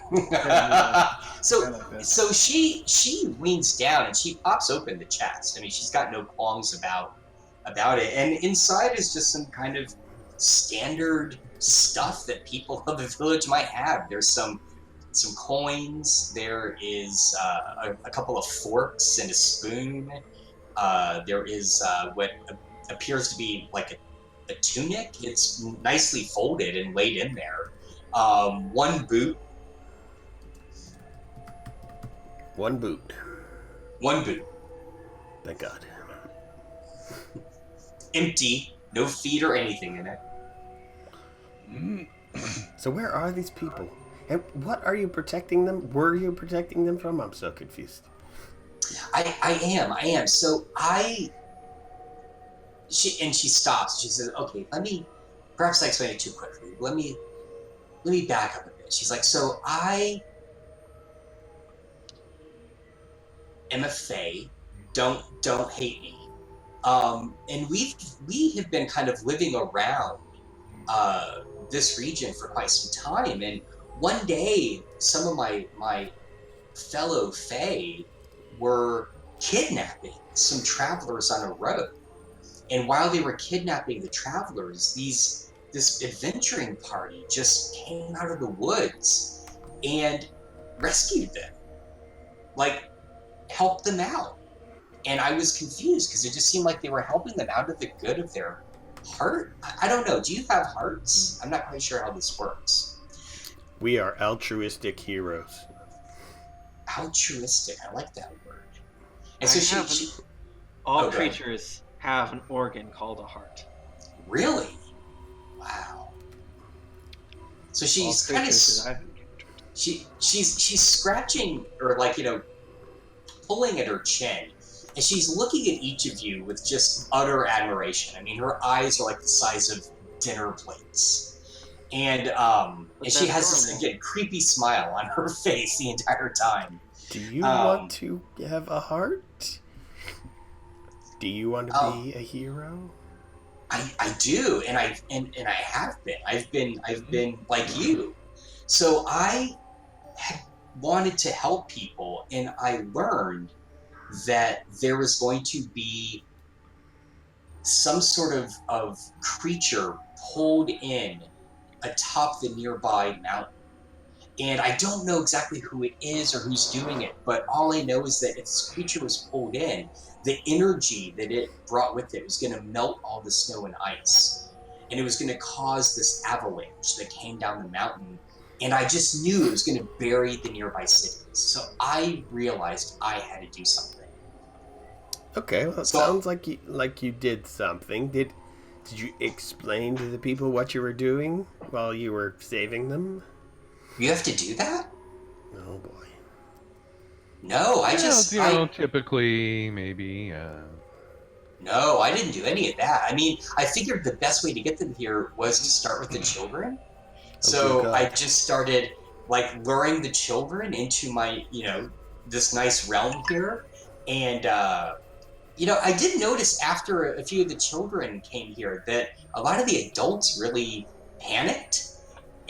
So she leans down and she pops open the chest. I mean, she's got no qualms about it, and inside is just some kind of standard stuff that people of the village might have. There's some coins. There is a couple of forks and a spoon. There is what appears to be like a tunic. It's nicely folded and laid in there. One boot. One boot. Thank God. Empty. No feet or anything in it. So where are these people? And what are you protecting them? Were you protecting them from? I'm so confused. I am. So she stops. She says, "Okay, perhaps I explained it too quickly. Let me back up a bit." She's like, "So I am a fae. Don't hate me. And we have been kind of living around this region for quite some time. And one day, some of my fellow fae were kidnapping some travelers on a road. And while they were kidnapping the travelers, this adventuring party just came out of the woods and rescued them, like helped them out. And I was confused because it just seemed like they were helping them out of the good of their heart. I don't know. Do you have hearts? I'm not quite sure how this works. We are altruistic heroes. Altruistic. I like that word. And all creatures have an organ called a heart. Really? Wow. So she's kind of she's scratching or pulling at her chin, and she's looking at each of you with just utter admiration. I mean, her eyes are like the size of dinner plates, and she has this again creepy smile on her face the entire time. Do you want to have a heart? Do you want to be a hero? I do, and I have been. I've been like you. So I had wanted to help people, and I learned that there was going to be some sort of creature pulled in atop the nearby mountain. And I don't know exactly who it is or who's doing it, but all I know is that if this creature was pulled in, the energy that it brought with it was going to melt all the snow and ice. And it was going to cause this avalanche that came down the mountain. And I just knew it was going to bury the nearby cities. So I realized I had to do something. Okay, well, it sounds like you did something. Did you explain to the people what you were doing while you were saving them? You have to do that? Oh boy. No, I just typically maybe. No, I didn't do any of that. I mean, I figured the best way to get them here was to start with the children. So I just started luring the children into my, this nice realm here. And, I did notice after a few of the children came here that a lot of the adults really panicked.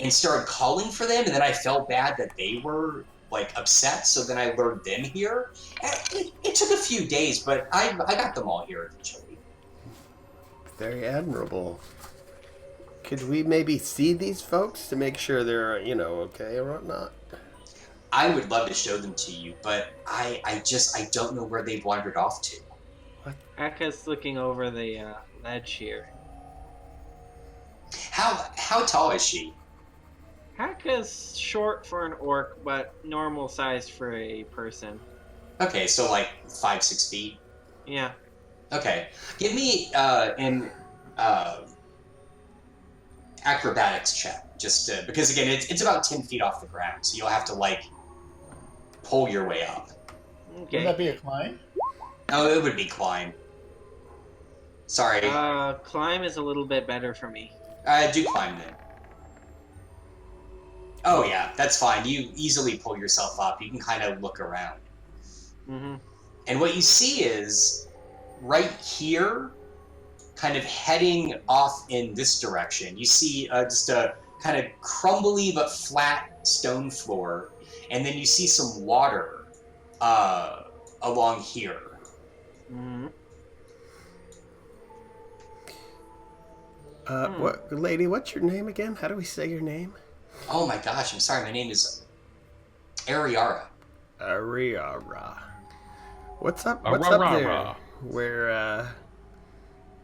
and started calling for them, and then I felt bad that they were like upset, so then I lured them here. It took a few days, but I got them all here eventually. Very admirable. Could we maybe see these folks to make sure they're, okay or whatnot? I would love to show them to you, but I don't know where they've wandered off to. Aka's looking over the ledge here. How tall is she? Haka's short for an orc, but normal size for a person. Okay, so like 5-6 feet. Yeah. Okay, give me an acrobatics check, just because again it's about 10 feet off the ground, so you'll have to like pull your way up. Okay. Wouldn't that be a climb? Oh, it would be climb. Sorry. Climb is a little bit better for me. Do climb then. Oh yeah, that's fine. You easily pull yourself up. You can kind of look around. Mm-hmm. And what you see is right here, kind of heading off in this direction, you see just a kind of crumbly but flat stone floor, and then you see some water along here. Mm-hmm. What, lady? What's your name again? How do we say your name? Oh my gosh, I'm sorry. My name is Ariara. Ariara. What's up? What's up there? Where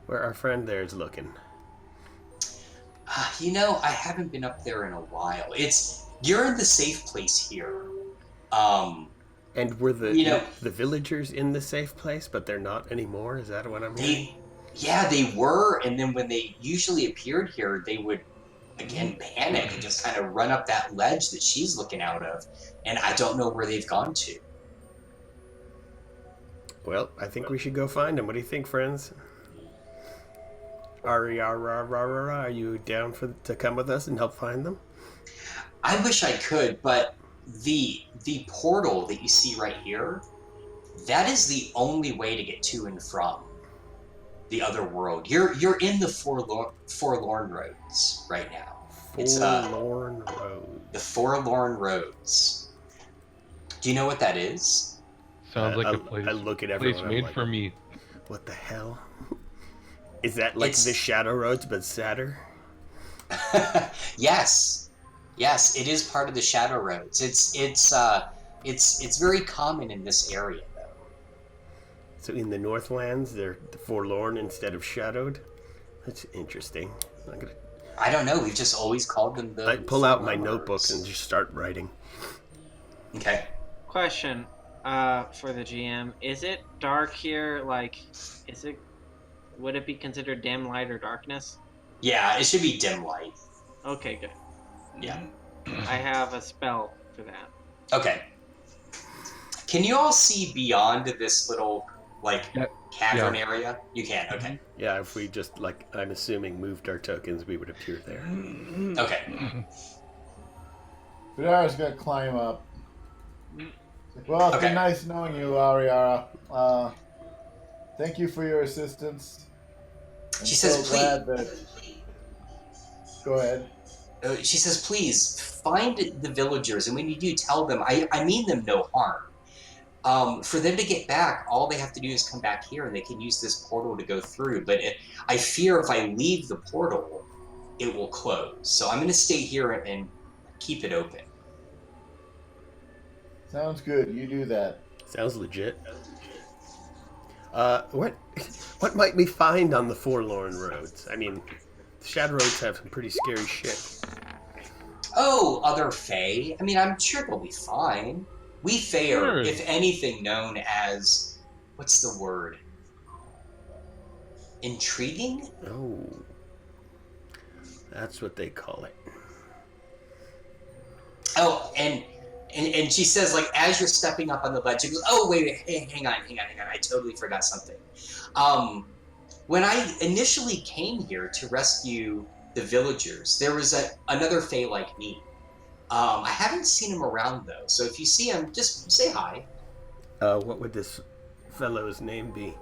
our friend there is looking. I haven't been up there in a while. You're in the safe place here. And were the villagers in the safe place, but they're not anymore? Is that what I'm hearing? Yeah, they were, and then when they usually appeared here, they would again panic and just kind of run up that ledge that she's looking out of, and I don't know where they've gone to. Well, I think we should go find them. What do you think, friends? Are you down to come with us and help find them? I wish I could, but the portal that you see right here, that is the only way to get to and from the other world. You're in the forlorn roads right now. Forlorn roads. The forlorn roads. Do you know what that is? Sounds like a place. I look at place everyone. made like, for me. What the hell? Is that like the Shadow Roads but sadder? Yes, it is part of the Shadow Roads. It's very common in this area. So in the Northlands, they're forlorn instead of shadowed? That's interesting. I don't know. We've just always called them the... I pull out my notebook and just start writing. Okay. Question for the GM. Is it dark here? Would it be considered dim light or darkness? Yeah, it should be dim light. Okay, good. Yeah. I have a spell for that. Okay. Can you all see beyond this little... cavern area? You can, okay. Yeah, if we just, I'm assuming, moved our tokens, we would appear there. Okay. Vidara's gonna climb up. Well, it's been nice knowing you, Ariara. Thank you for your assistance. She says, please. Go ahead. She says, please, find the villagers, and when you do, tell them, I mean them no harm. For them to get back, all they have to do is come back here and they can use this portal to go through. But I fear if I leave the portal, it will close. So I'm going to stay here and keep it open. Sounds good. You do that. Sounds legit. What might we find on the forlorn roads? I mean, the Shadow Roads have some pretty scary shit. Oh, other Fae? I mean, I'm sure they'll be fine. We Fae are, if anything, known as... What's the word? Intriguing? Oh. That's what they call it. Oh, and she says, as you're stepping up on the ledge, she goes, oh, wait, hang on. I totally forgot something. When I initially came here to rescue the villagers, there was another Fae like me. I haven't seen him around, though, so if you see him, just say hi. What would this fellow's name be?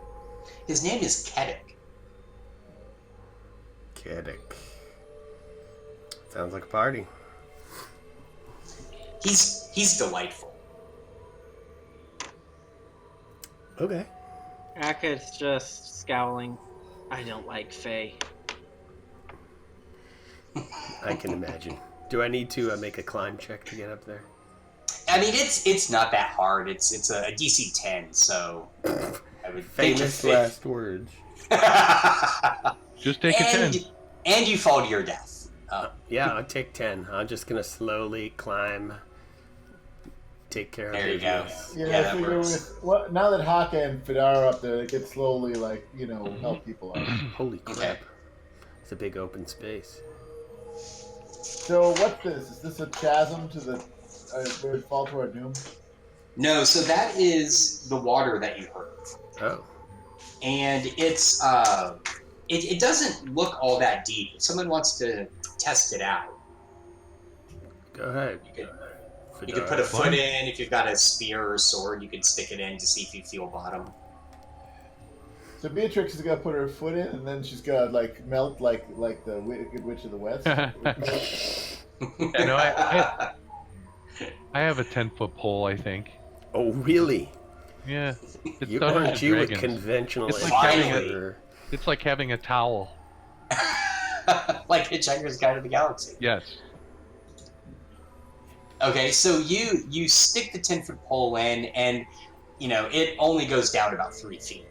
His name is Kedek. Kedek. Sounds like a party. He's delightful. Okay. Haka's just scowling. I don't like Faye. I can imagine. Do I need to make a climb check to get up there? I mean, it's not that hard. It's a DC 10, so I would Famous think last words. Just take a 10. And you fall to your death. Yeah, I'll take 10. I'm just going to slowly climb, take care of There you go. business. Yeah, Yeah, I that figure works. now that Haka and Fidara are up there, they could slowly, like, help people out. Holy crap. Okay. It's a big open space. So what's this? Is this a chasm to the where we fall to our doom? No, so that is the water that you heard. Oh. And it's it doesn't look all that deep. If someone wants to test it out, Go ahead. you could put a foot in. If you've got a spear or sword, you could stick it in to see if you feel bottom. So Beatrix is gonna put her foot in, and then she's gonna melt like the Wicked Witch of the West. I have a 10-foot pole, I think. Oh, really? Yeah. It's You Dungeons aren't and you a Dragons. conventional It's like having adventurer? It's like having a towel. Like Hitchhiker's Guide to the Galaxy. Yes. Okay, so you stick the 10-foot pole in, and it only goes down about 3 feet.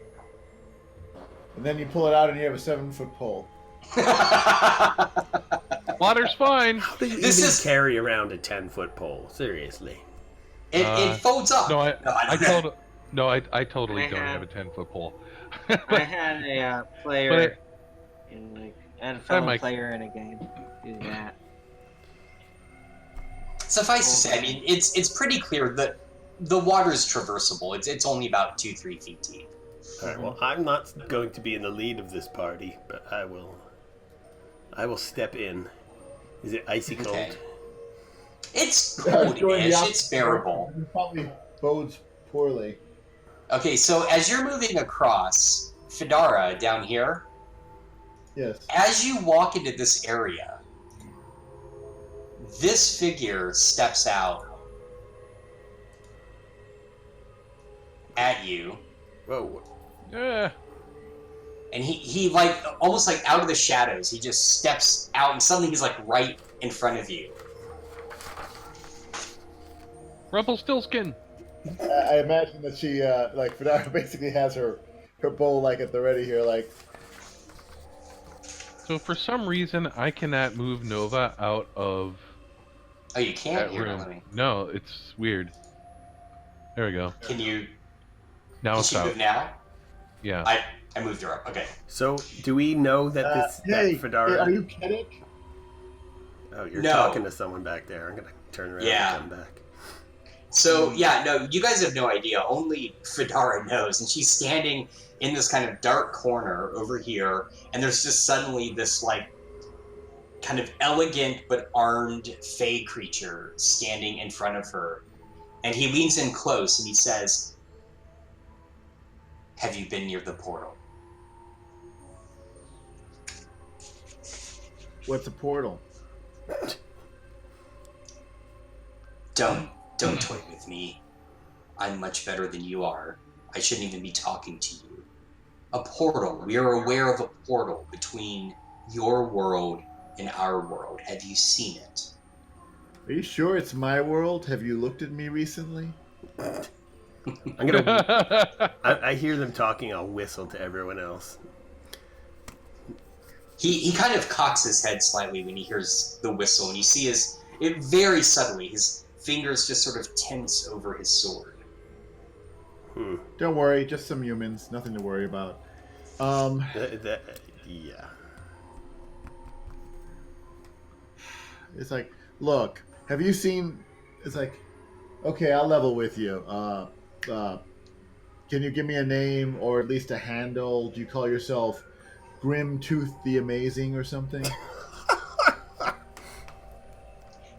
And then you pull it out, and you have a 7-foot pole. Water's fine. How do you This even is- carry around a 10-foot pole? Seriously. It folds up. No, I totally I don't have- have a 10-foot pole. I had a player But in I had a fellow Mike. player in a game do that. Suffice to say, I mean, it's pretty clear that the water is traversable. It's only about 2-3 feet deep. All right. Well, I'm not going to be in the lead of this party, but I will step in. Is it icy cold? Okay. It's Join the cold-ish. opposite- It's bearable. It probably bodes poorly. Okay, so as you're moving across, Fidara down here, Yes. as you walk into this area, this figure steps out at you, Whoa. yeah. and he like almost like out of the shadows, he just steps out, and suddenly he's like right in front of you. Rumpelstiltskin. I imagine that she, Fidara basically has her bow, like, at the ready here, like, So for some reason, I cannot move Nova out of Oh, you can't that hear room. me. No, it's weird. There we go. Can you? Now Can it's she out. move now? Yeah. I moved her up. Okay. So, do we know that hey, that Fedara? are you kidding? Oh, you're No. talking to someone back there. I'm gonna turn around Yeah. and come back. So yeah, no, you guys have no idea. Only Fedara knows, and she's standing in this kind of dark corner over here, and there's just suddenly this like kind of elegant but armed fey creature standing in front of her, and he leans in close and he says, "Have you been near the portal?" What's a portal? Don't toy with me. I'm much better than you are. I shouldn't even be talking to you. A portal. We are aware of a portal between your world and our world. Have you seen it? Are you sure it's my world? Have you looked at me recently? I'm gonna. I hear them talking. I'll whistle to everyone else. He kind of cocks his head slightly when he hears the whistle, and you see it very subtly. His fingers just sort of tense over his sword. Don't worry, just some humans. Nothing to worry about. Yeah. It's like, look, have you seen? It's like, okay, I'll level with you. Can you give me a name or at least a handle? Do you call yourself Grim Tooth the Amazing or something?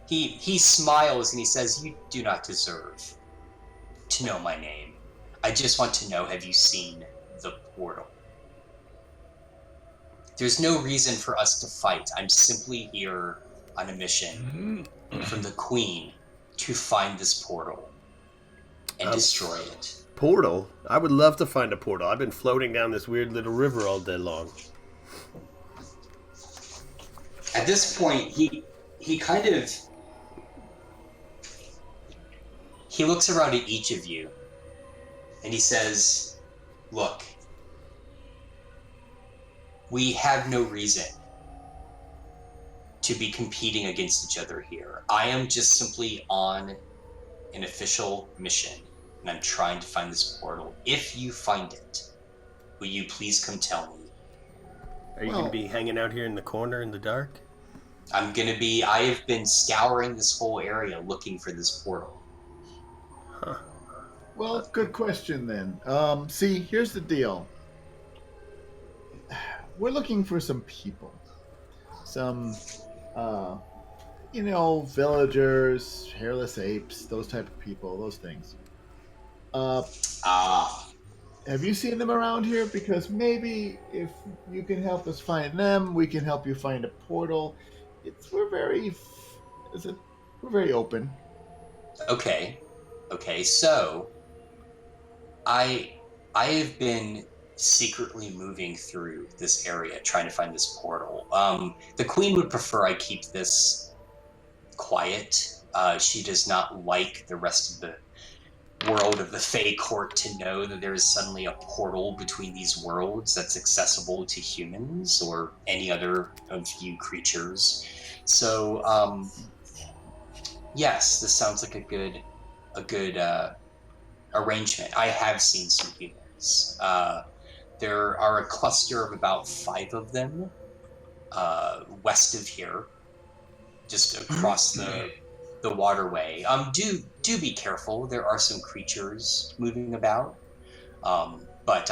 He smiles and he says, "You do not deserve to know my name. I just want to know, have you seen the portal? There's no reason for us to fight. I'm simply here on a mission from the Queen to find this portal and destroy it. Portal? I would love to find a portal. I've been floating down this weird little river all day long. At this point, he looks around at each of you and he says, look, we have no reason to be competing against each other here. I am just simply on an official mission, and I'm trying to find this portal. If you find it, will you please come tell me? Are you going to be hanging out here in the corner in the dark? I have been scouring this whole area looking for this portal. Huh. Well, good question then. See, here's the deal. We're looking for some people. Some, villagers, hairless apes, those type of people, those things. Have you seen them around here? Because maybe if you can help us find them, we can help you find a portal. We're very open. Okay, so I have been secretly moving through this area trying to find this portal. The queen would prefer I keep this quiet. She does not like the rest of the world of the Fae court to know that there is suddenly a portal between these worlds that's accessible to humans or any other of you creatures. So, yes, this sounds like a good arrangement. I have seen some humans. There are a cluster of about 5 of them west of here, just across the waterway. Do be careful. There are some creatures moving about, but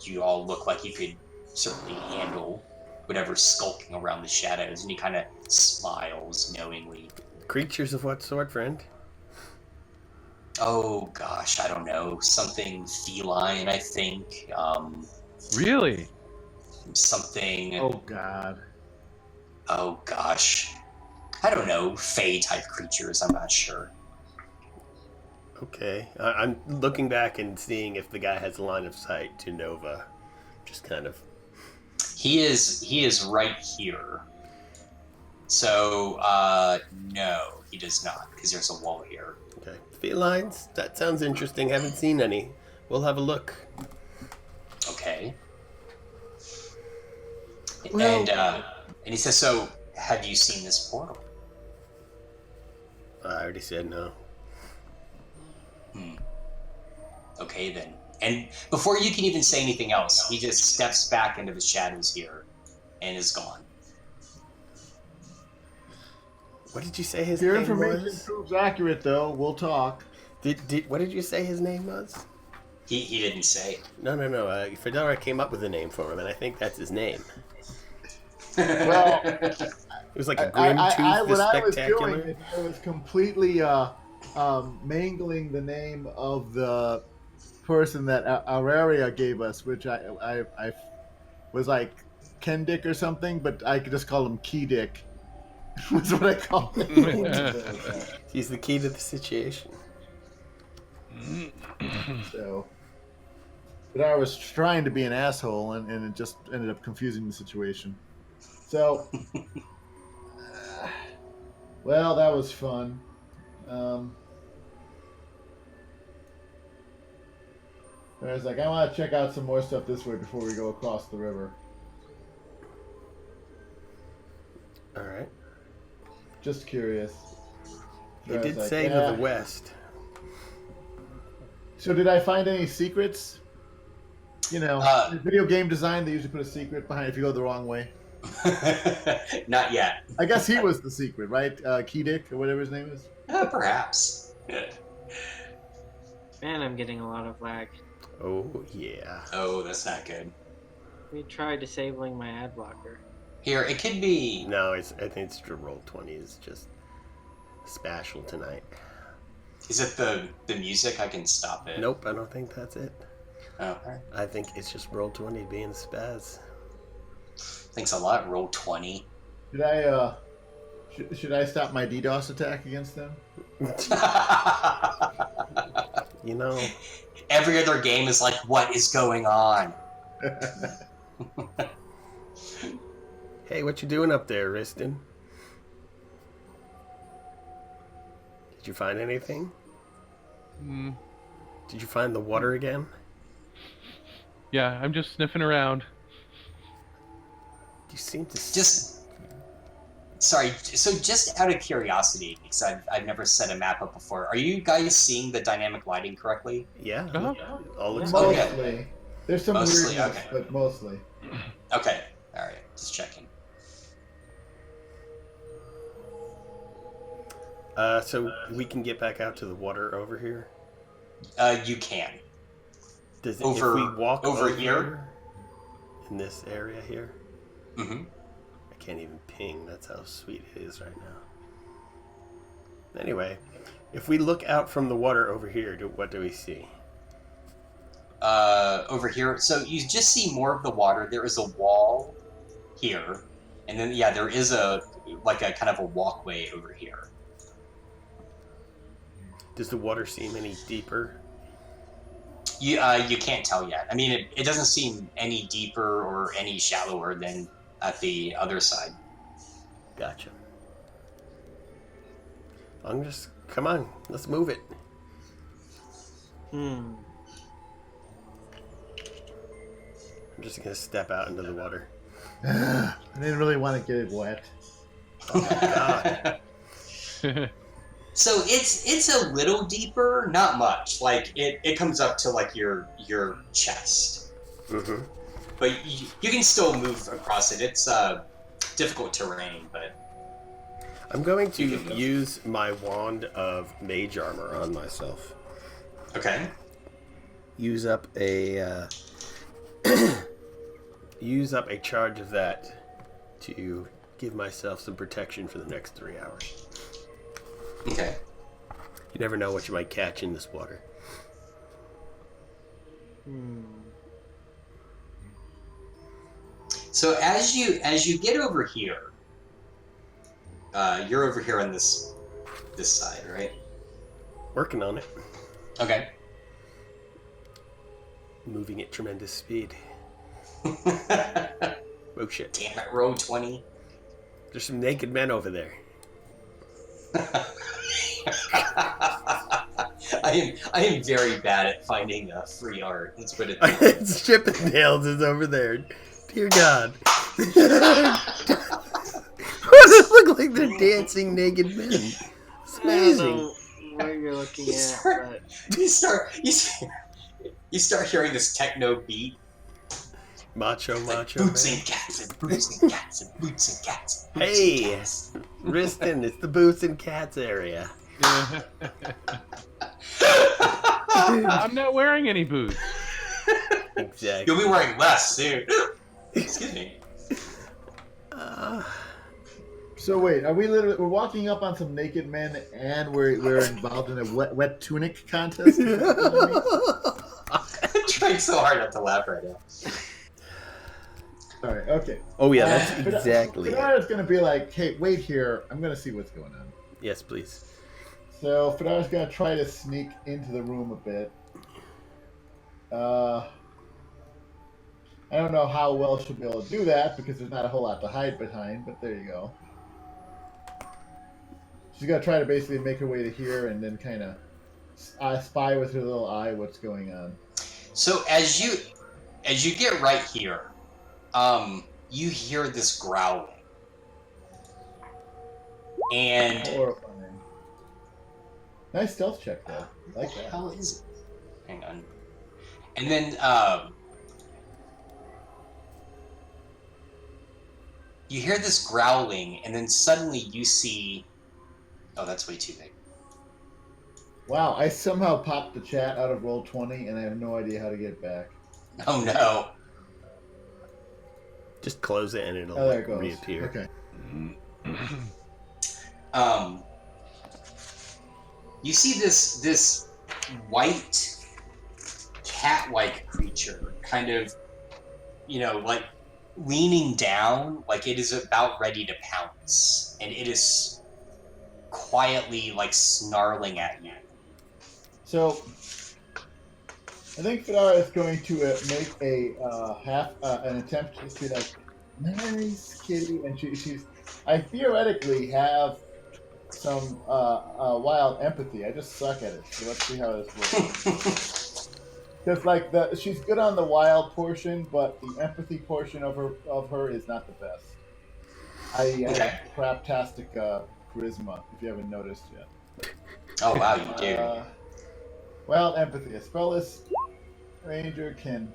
you all look like you could certainly handle whatever's skulking around the shadows. And he kind of smiles knowingly. Creatures of what sort, friend? Oh gosh, I don't know. Something feline, I think. Really? Something. Oh God. Oh gosh. I don't know. Fae type creatures. I'm not sure. Okay. I'm looking back and seeing if the guy has a line of sight to Nova. Just kind of. He is right here. So, no, he does not, because there's a wall here. Okay. Felines? That sounds interesting. Haven't seen any. We'll have a look. Okay. Well, and he says, so, have you seen this portal? I already said no. Okay, then. And before you can even say anything else, he just steps back into the shadows here and is gone. What did you say his Your name information was? proves accurate, though. We'll talk. What did you say his name was? He didn't say. No. Fedora came up with a name for him, and I think that's his name. Well, it was like a grim tooth, the spectacular. I was completely mangling the name of the person that Auraria gave us, which I was like Ken Dick or something, but I could just call him Key Dick. Was what I call him. He's the key to the situation. So, but I was trying to be an asshole, and it just ended up confusing the situation. So, well, that was fun. I was like, I want to check out some more stuff this way before we go across the river. All right. Just curious. He did say to the west. So did I find any secrets? You know, in video game design, they usually put a secret behind if you go the wrong way. Not yet. I guess he was the secret, right? Key Dick, or whatever his name is? Perhaps. Man, I'm getting a lot of lag. Oh, yeah. Oh, that's not good. We tried disabling my ad blocker. Here, it could be... No, I think it's Roll20 is just special tonight. Is it the music? I can stop it. Nope, I don't think that's it. Oh, all right. I think it's just Roll20 being spaz. Thanks a lot, Roll20. Should I stop my DDoS attack against them? You know, Every other game is like, what is going on? hey, what you doing up there, Riston? Did you find anything? Mm, Did you find the water again? yeah, I'm just sniffing around. You seem to Sorry, so just out of curiosity, because I've never set a map up before, are you guys seeing the dynamic lighting correctly? Yeah. Uh-huh. All looks Oh, good. yeah. Mostly. There's some Mostly, weirdness, okay. but mostly. Okay, alright, just checking. So we can get back out to the water over here. You can. Does Over- if we walk over here? in this area here? Mm-hmm. I can't even ping. That's how sweet it is right now. Anyway, if we look out from the water over here, what do we see? Over here, so you just see more of the water. There is a wall here, and then, yeah, there is a kind of a walkway over here. Does the water seem any deeper? You can't tell yet. I mean, it doesn't seem any deeper or any shallower than at the other side. Gotcha. Come on, let's move it. Hmm. I'm just gonna step out into the water. I didn't really want to get it wet. God. So it's a little deeper, not much. Like it comes up to like your chest, Mm-hmm. but you can still move across it. It's difficult terrain, but I'm going to use my wand of mage armor on myself. okay. Use up a charge of that to give myself some protection for the next 3 hours. Okay. You never know what you might catch in this water. Hmm. So as you get over here, you're over here on this side, right? Working on it. Okay. Moving at tremendous speed. Oh shit. Damn it, row 20. There's some naked men over there. I am very bad at finding free art. Let's put it that way. Chippendales is over there. Dear God. What does it look like? They're dancing naked men. It's I don't amazing. know where you're looking You at, start- but You start hearing this techno beat. Macho Boots man. and cats and boots and cats and boots and cats. And boots Hey. and cats. Riston, it's the boots and cats area. I'm not wearing any boots. Exactly. You'll be wearing less soon. Excuse me. So wait, are we're walking up on some naked men and we're involved in a wet tunic contest? I'm trying so hard not to laugh right now. All right, okay. Oh yeah, that's exactly it. Fedara's gonna be like, hey, wait here. I'm gonna see what's going on. Yes, please. So Fedara's gonna try to sneak into the room a bit. I don't know how well she'll be able to do that because there's not a whole lot to hide behind, but there you go. She's gonna try to basically make her way to here and then kind of spy with her little eye what's going on. So as you get right here, you hear this growling, and Horrifying. Nice stealth check though. I like what the that. hell is it? Hang on. And then you hear this growling, and then suddenly you see. Oh, that's way too big. Wow, I somehow popped the chat out of Roll20 and I have no idea how to get it back. Oh no. Just close it and it'll Oh, there it goes. reappear. Okay. You see this white cat-like creature kind of, like leaning down like it is about ready to pounce, and it is quietly like snarling at you. So, I think Fedara is going to make an attempt to be like, nice kitty, and I theoretically have some wild empathy. I just suck at it. So let's see how this works. Because like she's good on the wild portion, but the empathy portion of her is not the best. I have craptastic charisma, if you haven't noticed yet. Oh wow, you do. Wild empathy. A spellless ranger can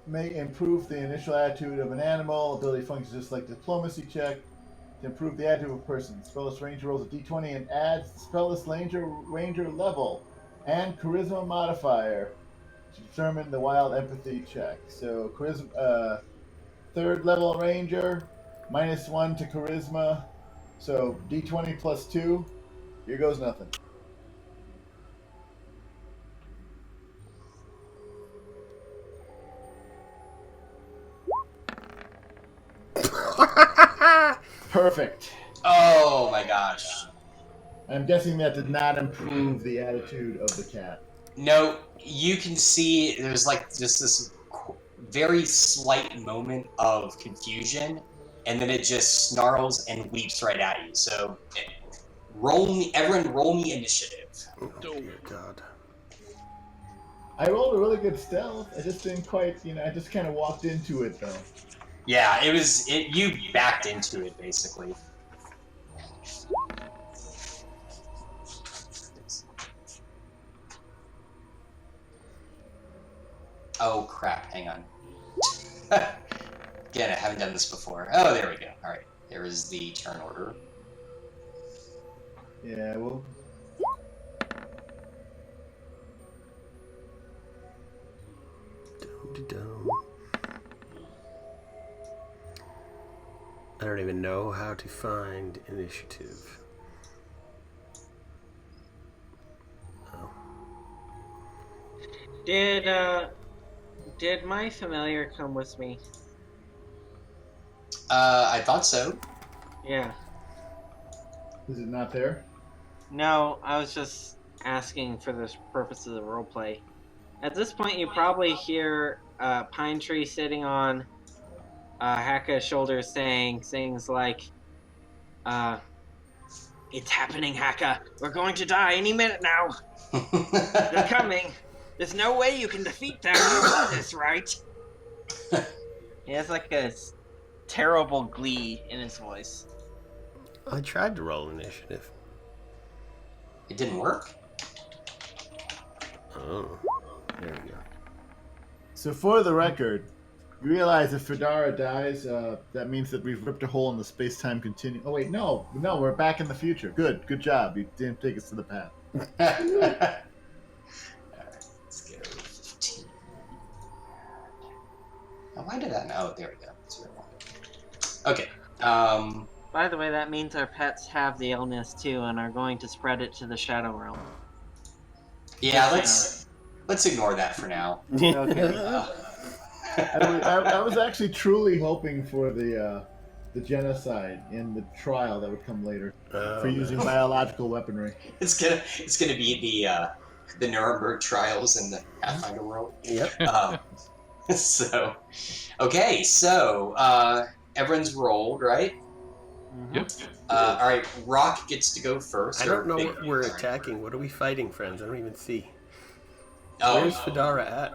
may improve the initial attitude of an animal. Ability functions just like diplomacy check to improve the attitude of a person. Spellless ranger rolls a d20 and adds the spellless ranger level and charisma modifier to determine the wild empathy check. So charisma, third level ranger, -1 to charisma. So d20 plus 2. Here goes nothing. Perfect. Oh my gosh. I'm guessing that did not improve the attitude of the cat. No, you can see there's like just this very slight moment of confusion, and then it just snarls and leaps right at you. So, everyone roll me initiative. Oh, dear God. I rolled a really good stealth. I just didn't quite, I just kind of walked into it though. Yeah, you backed into it basically. Oh crap, hang on. Again, I haven't done this before. Oh, there we go. Alright, there is the turn order. Yeah, well. I don't even know how to find initiative. Oh. Did my familiar come with me? I thought so. Yeah. Is it not there? No, I was just asking for the purpose of the roleplay. At this point, you probably hear Pine Tree sitting on Haka's shoulder saying things like, "It's happening, Haka. We're going to die any minute now. They're coming. There's no way you can defeat them. You know this, right?" He has like a terrible glee in his voice. I tried to roll initiative. It didn't work? Oh, there we go. So for the record, you realize if Fedara dies, that means that we've ripped a hole in the space-time continuum. Oh wait, no, we're back in the future. Good job. You didn't take us to the past. Alright, let's go 15. Now, why did that? Oh, there we go. That's where I wanted. Okay. By the way, that means our pets have the illness too and are going to spread it to the Shadow Realm. Yeah, let's ignore that for now. Okay. I was actually truly hoping for the genocide in the trial that would come later for using biological weaponry. It's gonna be the Nuremberg trials in the Pathfinder world. Yep. So everyone's rolled, right? Yep. All right, Rock gets to go first. I don't know what we're attacking. What are we fighting, friends? I don't even see. Oh, Where's Fedara at?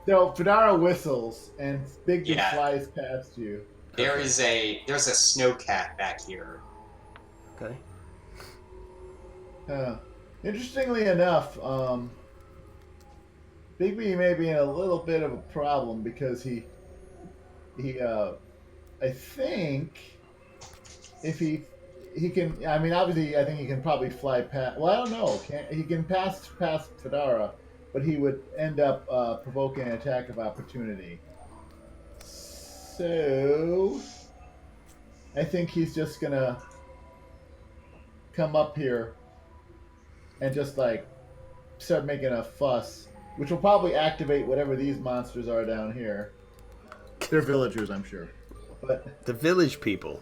So Fedara whistles and Bigby Yeah. flies past you. there's a snowcat back here. Okay. Interestingly enough, Bigby may be in a little bit of a problem because he I think if he can, I mean, obviously, I think he can probably fly past. Well, I don't know. He can pass Fedara, but he would end up provoking an attack of opportunity. So I think he's just gonna come up here and just like start making a fuss, which will probably activate whatever these monsters are down here. They're villagers, I'm sure. But The village people.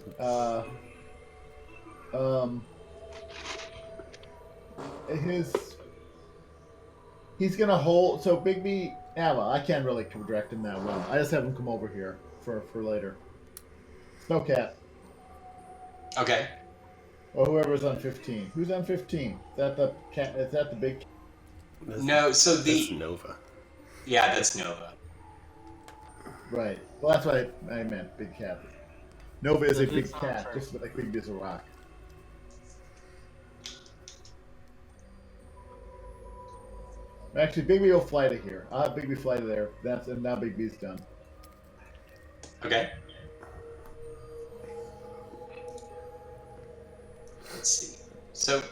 He's gonna hold. So Bigby. Yeah, well, I can't really direct him that well. I just have him come over here for later. Snowcat. Okay. Or whoever's on 15. Who's on 15? Is that the cat? Is that the big? No, so That's Nova. Yeah, that's Nova. Right. Well, that's what I meant. Big cat. Nova is So a who's big on cat, first? just like Bigby is a rock. Actually, Bigby will fly to here. I'll have Bigby fly to there. And now Bigby's done. Okay. Let's see. So,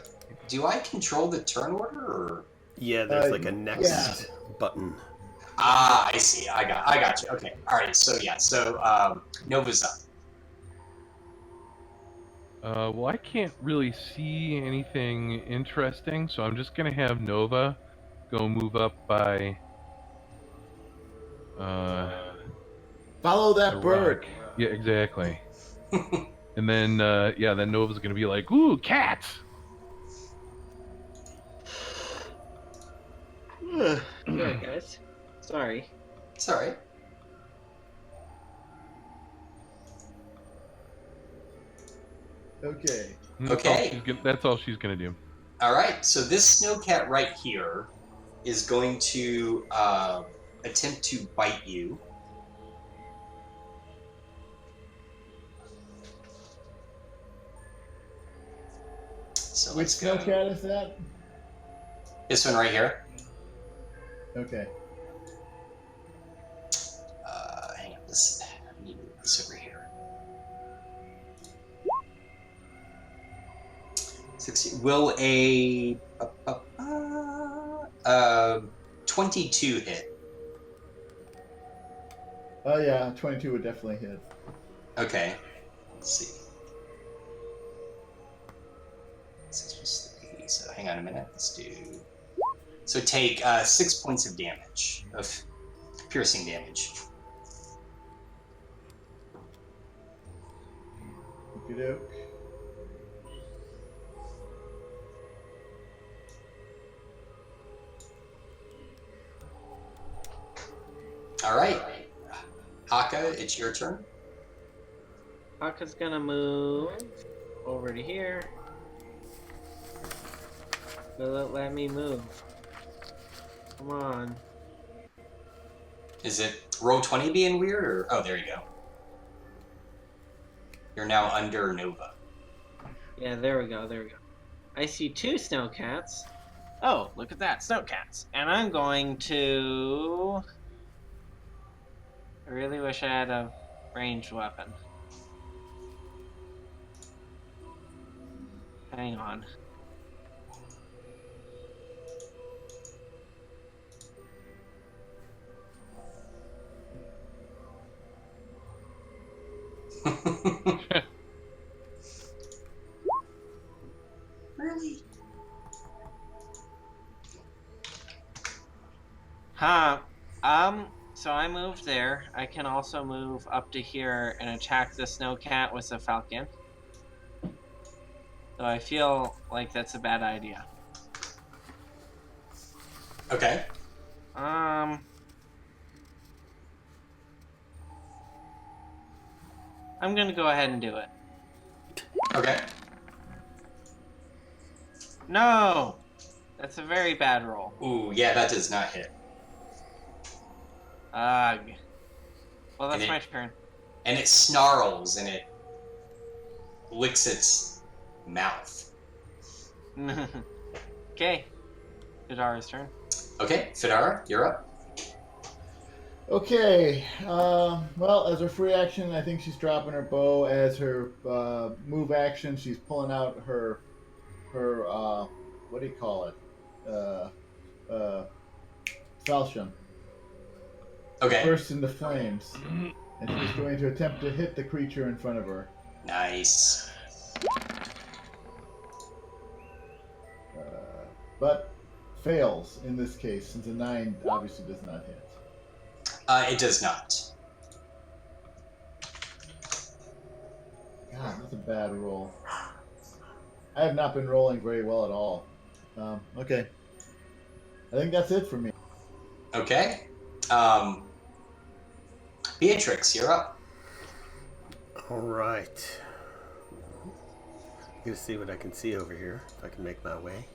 do I control the turn order, or? Yeah, there's like a next button. Ah, I see. I got you. Okay. All right. So yeah. So Nova's up. Well, I can't really see anything interesting, so I'm just gonna have Nova go move up by Follow the that bird. rock. Yeah, exactly. And then then Nova's gonna be like, "Ooh, cats!" Yeah, guys. Sorry. It's all right. Okay. Okay. That's all she's gonna do. All right. So this snowcat right here is going to attempt to bite you. So Which let's go. snowcat is that? This one right here. Okay. Hang on. I need to move this over here. 16. Will a 22 hit? Oh yeah, 22 would definitely hit. Okay. Let's see. 6 plus 3. So hang on a minute. Let's do. So take 6 points of damage, of piercing damage. Okey-doke. All right. Haka, it's your turn. Haka's gonna move over to here. Will it let me move? Come on. Is it roll 20 being weird, or oh, there you go. You're now under Nova. Yeah, there we go, there we go. I see 2 snowcats. Oh, look at that, snowcats. And I'm going to... I really wish I had a ranged weapon. Hang on. Really? Huh. So I moved there. I can also move up to here and attack the snowcat with a falcon. So I feel like that's a bad idea. Okay. I'm gonna go ahead and do it. Okay. No! That's a very bad roll. Ooh, yeah, that does not hit. Ugh. Well, that's And my turn. And it snarls and it licks its mouth. Okay. Vidara's turn. Okay, Fedara, you're up. Okay. Well, as her free action, I think she's dropping her bow. As her move action, she's pulling out her what do you call it? Falchion. Okay. Bursts into flames, and she's going to attempt to hit the creature in front of her. Nice. But fails in this case, since a 9 obviously does not hit. It does not. That's a bad roll. I have not been rolling very well at all. Okay. I think that's it for me. Okay. Beatrix, you're up. All right. I'm gonna see what I can see over here. If I can make my way.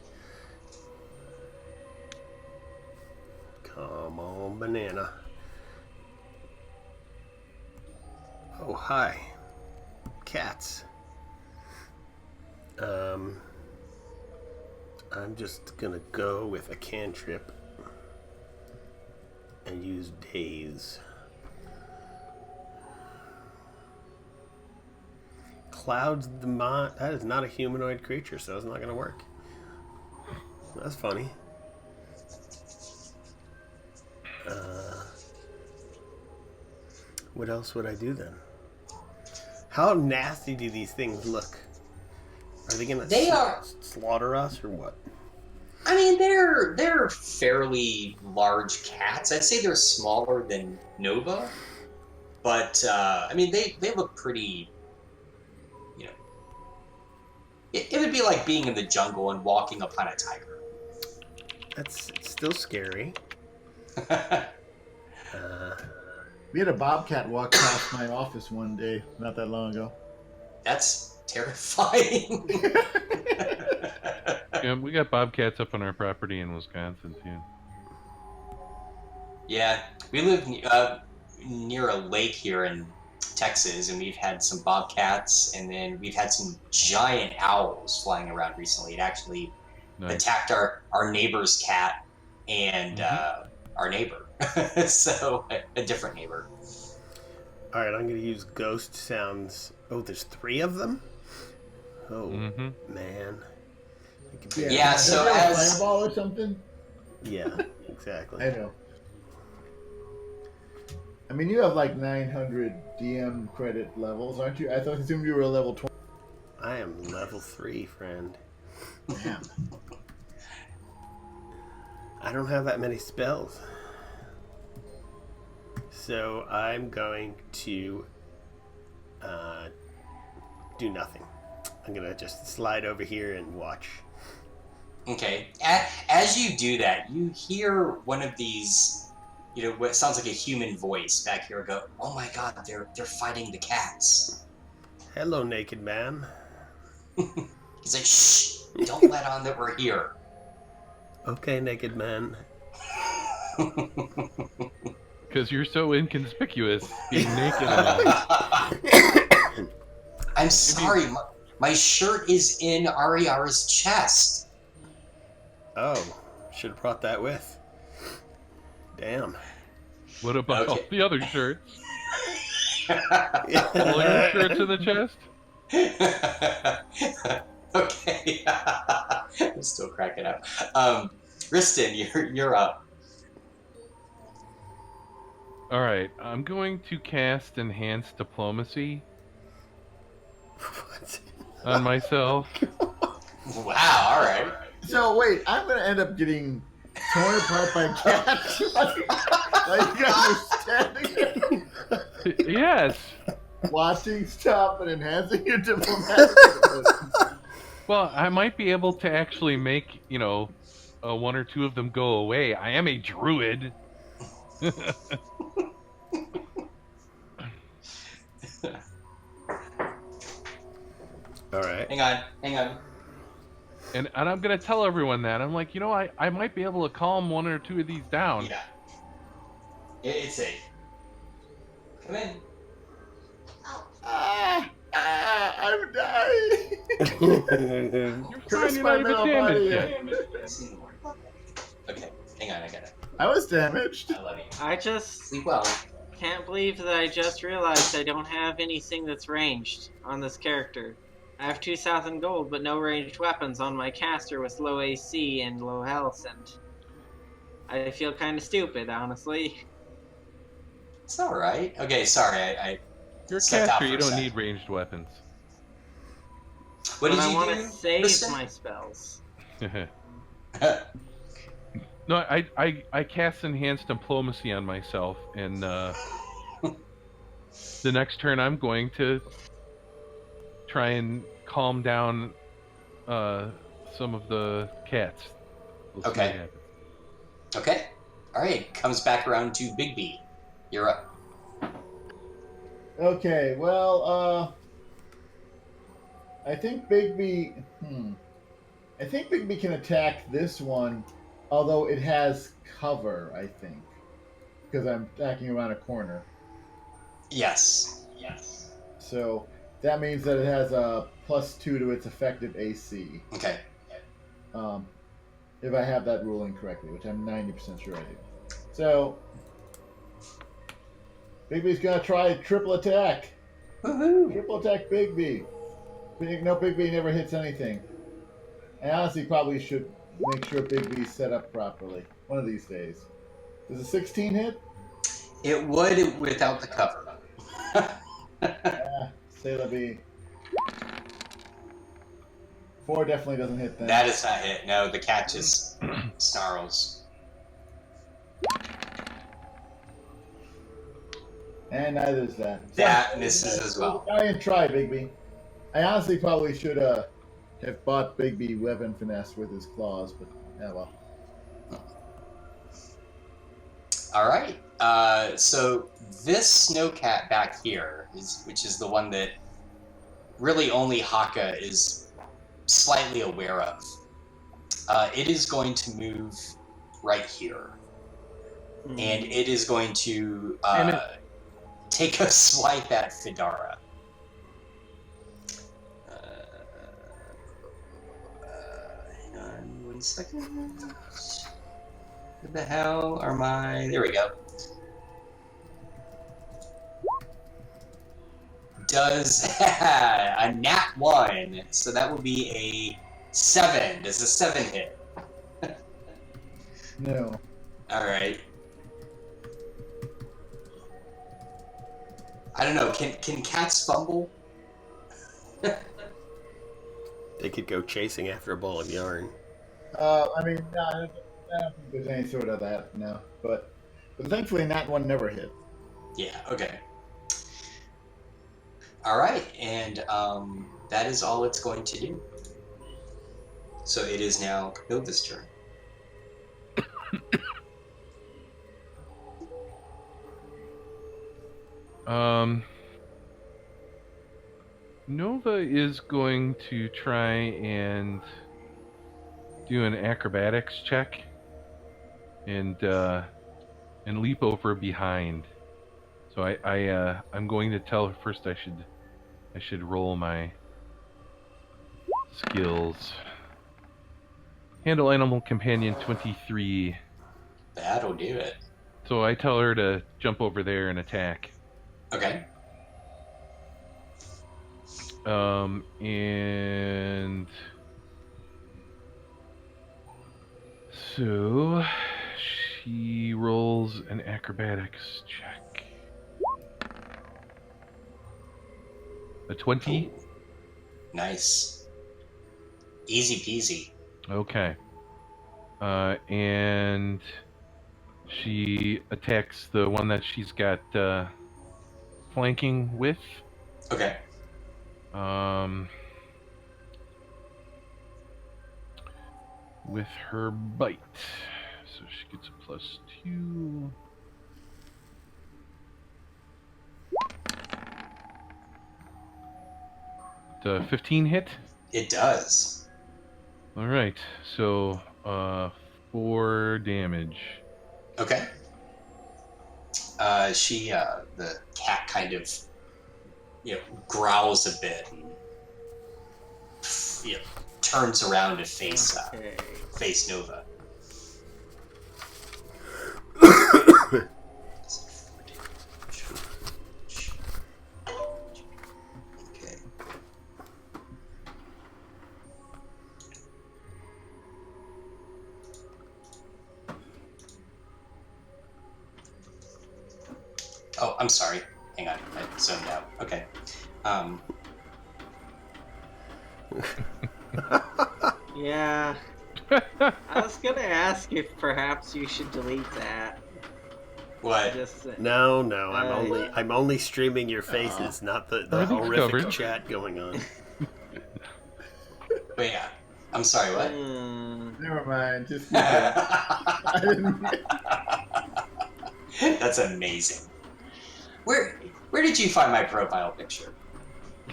Come on, banana. Oh, hi. Cats. I'm just gonna go with a cantrip and use daze. Clouds the mind. That is not a humanoid creature, so it's not gonna work. That's funny. What else would I do then? How nasty do these things look? Are they gonna slaughter us or what? I mean, they're fairly large cats. I'd say they're smaller than Nova, but I mean they look pretty. You know, it would be like being in the jungle and walking upon a tiger. It's still scary. We had a bobcat walk past my office one day, not that long ago. That's terrifying. Yeah, we got bobcats up on our property in Wisconsin too. Yeah, we live near a lake here in Texas, and we've had some bobcats, and then we've had some giant owls flying around recently. It actually attacked our neighbor's cat and our neighbor. So, a different neighbor. All right, I'm going to use ghost sounds. Oh, there's 3 of them? Oh, man. Yeah, so as... fireball or something? Yeah, exactly. I know. I mean, you have like 900 DM credit levels, aren't you? I assumed you were a level 20. I am level 3, friend. Damn. I don't have that many spells. So I'm going to do nothing. I'm going to just slide over here and watch. Okay. As you do that, you hear one of these, what sounds like a human voice back here go, "Oh my god, they're fighting the cats." Hello, naked man. He's like, "Shh, don't let on that we're here." Okay, naked man. Because you're so inconspicuous, being naked and all. I'm sorry, my shirt is in Ariara's chest. Oh, should have brought that with. Damn. What about all the other shirts? All your shirts in the chest? Okay. I'm still cracking up. Riston, you're up. Alright, I'm going to cast Enhanced Diplomacy What? on myself. Wow, alright. So, wait, I'm going to end up getting torn apart by cats? Like you guys are standing there Yes! watching stuff and enhancing your diplomatic abilities. Well, I might be able to actually make, 1 or 2 of them go away. I am a druid. All right. Hang on. And I'm going to tell everyone that. I'm like, I might be able to calm 1 or 2 of these down. Yeah. It's safe. Come in. I'm dying. You're fine, you're not even damaged yet. Okay, hang on, I got it. I was damaged. I love you. I just Sleep well. can't believe that I just realized I don't have anything that's ranged on this character. I have 2,000 gold, but no ranged weapons on my caster with low AC and low health, and I feel kind of stupid, honestly. It's alright. Okay, sorry, I You're a stepped out caster, for you a don't sec. need ranged weapons. What did But I you want do? to save Riston? my spells. No, I cast Enhanced Diplomacy on myself, and the next turn I'm going to try and calm down some of the cats. We'll see Okay. what happens. Okay. All right. Comes back around to Bigby. You're up. Okay, well, I think Bigby. I think Bigby can attack this one, although it has cover. I think because I'm attacking around a corner. Yes. So that means that it has a +2 to its effective AC. Okay. If I have that ruling correctly, which I'm 90% sure I do. So Bigby's gonna try triple attack. Woohoo! Triple attack Bigby. No, Bigby never hits anything. I honestly probably should make sure Bigby's set up properly one of these days. Does a 16 hit? It would without the cover. Say that'll be 4. Definitely doesn't hit then. That is not hit. No, the cat just snarls. And neither is that. That misses as well. Try and try, Bigby. I honestly probably should have bought Bigby weapon finesse with his claws, but well. All right. So this snowcat back here, which is the one that really only Haka is slightly aware of, it is going to move right here. And it is going to take a swipe at Fedara. Hang on 1 second. Where the hell are my... There we go. Does a nat 1, so that would be a 7. Does a 7 hit? No. All right. I don't know. Can cats fumble? They could go chasing after a ball of yarn. I mean, no, I don't think there's any sort of that, no. But thankfully, that one never hit. Yeah. Okay. All right, and that is all it's going to do. So it is now Capilda's turn. Nova is going to try and do an acrobatics check and leap over behind. So I'm going to tell her first I should roll my skills. Handle animal companion 23. That'll do it. So I tell her to jump over there and attack. Okay. And so she rolls an acrobatics check. A 20. Ooh. Nice. Easy peasy. Okay. And she attacks the one that she's got flanking with. Okay. With her bite. So she gets a +2. The 15 hit? It does. Alright, so 4 damage. Okay. The cat kind of, growls a bit and, turns around to face Nova. Okay. Oh, I'm sorry. Hang on. I zoned out. Okay. Yeah. I was gonna ask if perhaps you should delete that. What? No, I'm only streaming your faces, not the Everything's horrific covered. chat going on. Wait, I'm sorry, what? Never mind. Just keep going. I didn't. That's amazing. Where did you find my profile picture?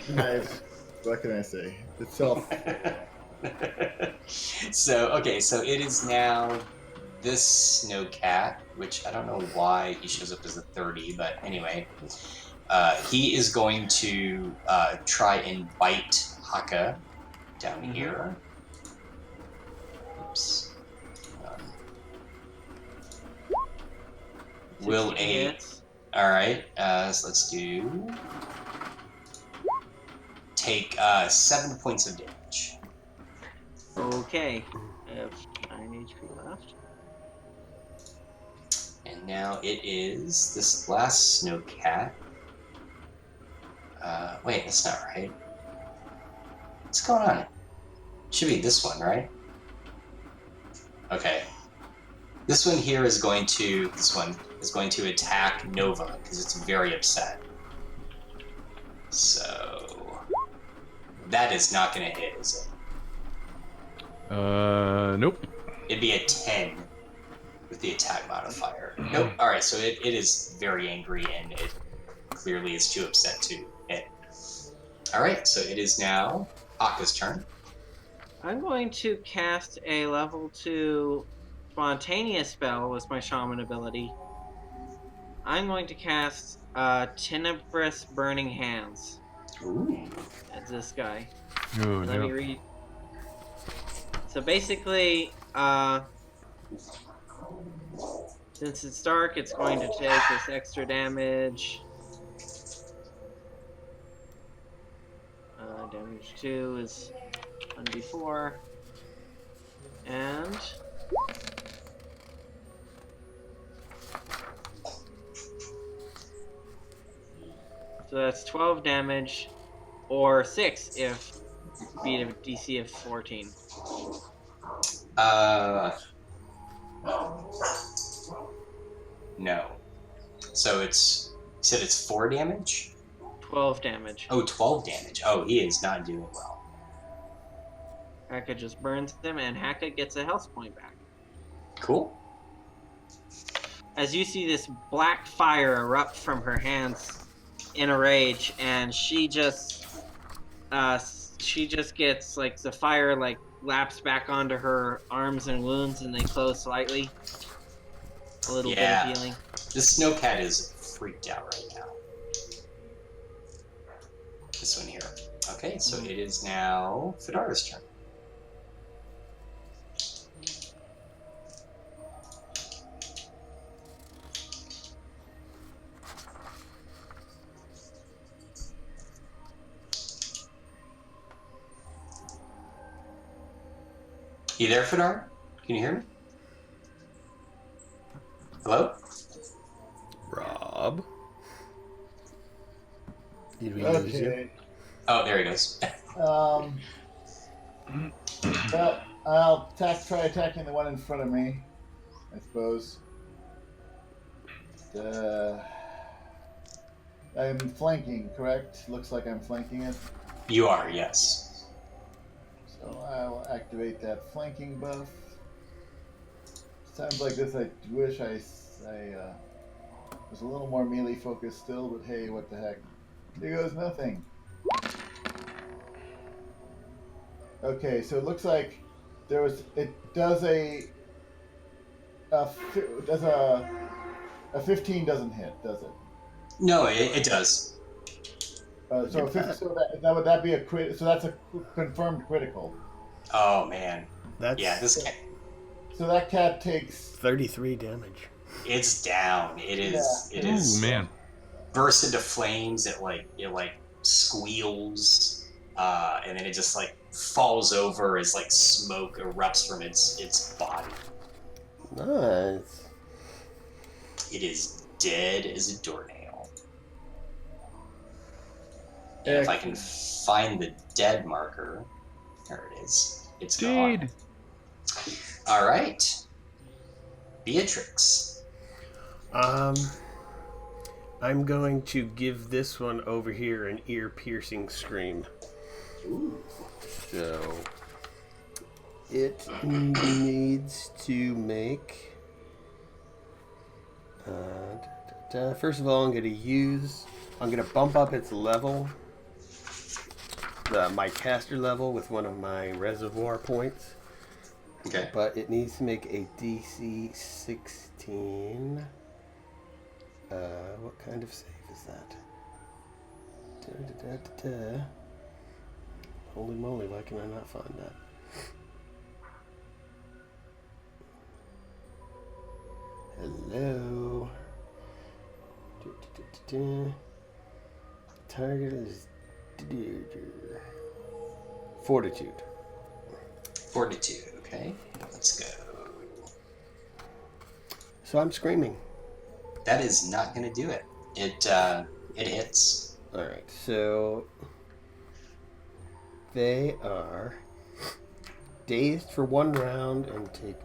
Nice. What can I say? It's self. So it is now this snow cat, which I don't know why he shows up as a 30, but anyway, he is going to try and bite Haka down here. Oops. Will a all right? So let's do take 7 points of damage. Okay. I have 9 HP left. And now it is this last snow cat. Wait, that's not right. What's going on? It should be this one, right? Okay. This one is going to attack Nova because it's very upset. So that is not going to hit, is it? Nope. It'd be a 10 with the attack modifier. Nope. All right, so it is very angry and it clearly is too upset to hit. All right, so it is now Aka's turn. I'm going to cast a level 2 spontaneous spell with my shaman ability. I'm going to cast Tenebrous Burning Hands. Ooh. At this guy. Oh, Let me read. So basically, since it's dark, it's going to take this extra damage. Damage 2 is 1d4. And so that's 12 damage, or 6 if beat a DC of 14. No. So you said it's 4 damage? 12 damage. Oh, 12 damage. Oh, he is not doing well. Haka just burns him, and Haka gets a health point back. Cool. As you see this black fire erupt from her hands in a rage, and she just gets, like, the fire, like, laps back onto her arms and wounds, and they close slightly. A little bit of healing. This snowcat is freaked out right now. This one here. Okay, so it is now Fedara's turn. You there, Fedara? Can you hear me? Hello? Rob? Did we lose you? Okay. Oh, there he goes. Well, I'll try attacking the one in front of me, I suppose. I'm flanking, correct? Looks like I'm flanking it. You are, yes. So I'll activate that flanking buff. Sounds like this. I wish I was a little more melee focused still, but hey, what the heck? There goes nothing. Okay, so it looks like it does a 15 doesn't hit, does it? No, it does. So would that be a crit? So that's a confirmed critical. Oh man. That's this cat. So that cat takes 33 damage. It's down. It is. Yeah. It is. Ooh, man. Bursts into flames. It squeals, and then it just like falls over as like smoke erupts from its body. Nice. It is dead as a doornail. And if I can find the dead marker, there it is. It's gone. All right, Beatrix. I'm going to give this one over here an ear-piercing scream. Ooh. So it needs to make... First of all, I'm going to bump up its level, my caster level, with one of my reservoir points. Okay. But it needs to make a DC 16. What kind of save is that? Holy moly, why can I not find that? Hello. Target is Fortitude. Fortitude, okay. Let's go. So I'm screaming. That is not going to do it. It hits. Alright, so they are dazed for 1 round and take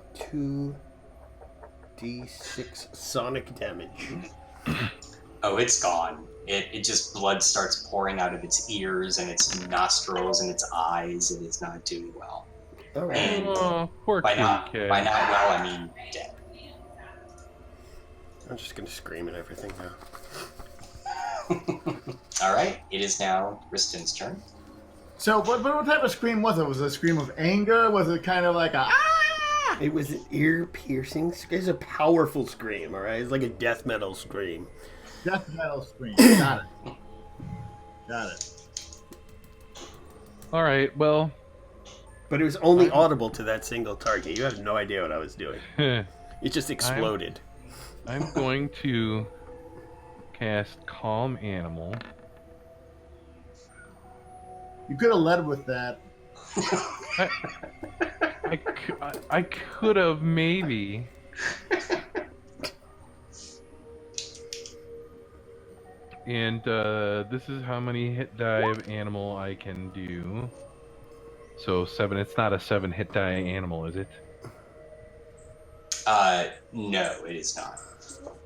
2d6 sonic damage. Oh, it's gone. It just blood starts pouring out of its ears and its nostrils and its eyes. It is not doing well. Alright. And Poor by kitty not cat. well, I mean dead. I'm just gonna scream at everything now. All right, it is now Riston's turn. So, what type of scream was it? Was it a scream of anger? Was it kind of like a ah? It was an ear-piercing. It's a powerful scream, alright? It's like a death metal scream. Death metal scream. Got it. All right, well, But it was only audible to that single target. You have no idea what I was doing. It just exploded. I'm going to cast Calm Animal. You could have led with that. I could have maybe. And this is how many hit die of animal I can do. So 7. It's not a 7 hit die animal, is it? No, it is not.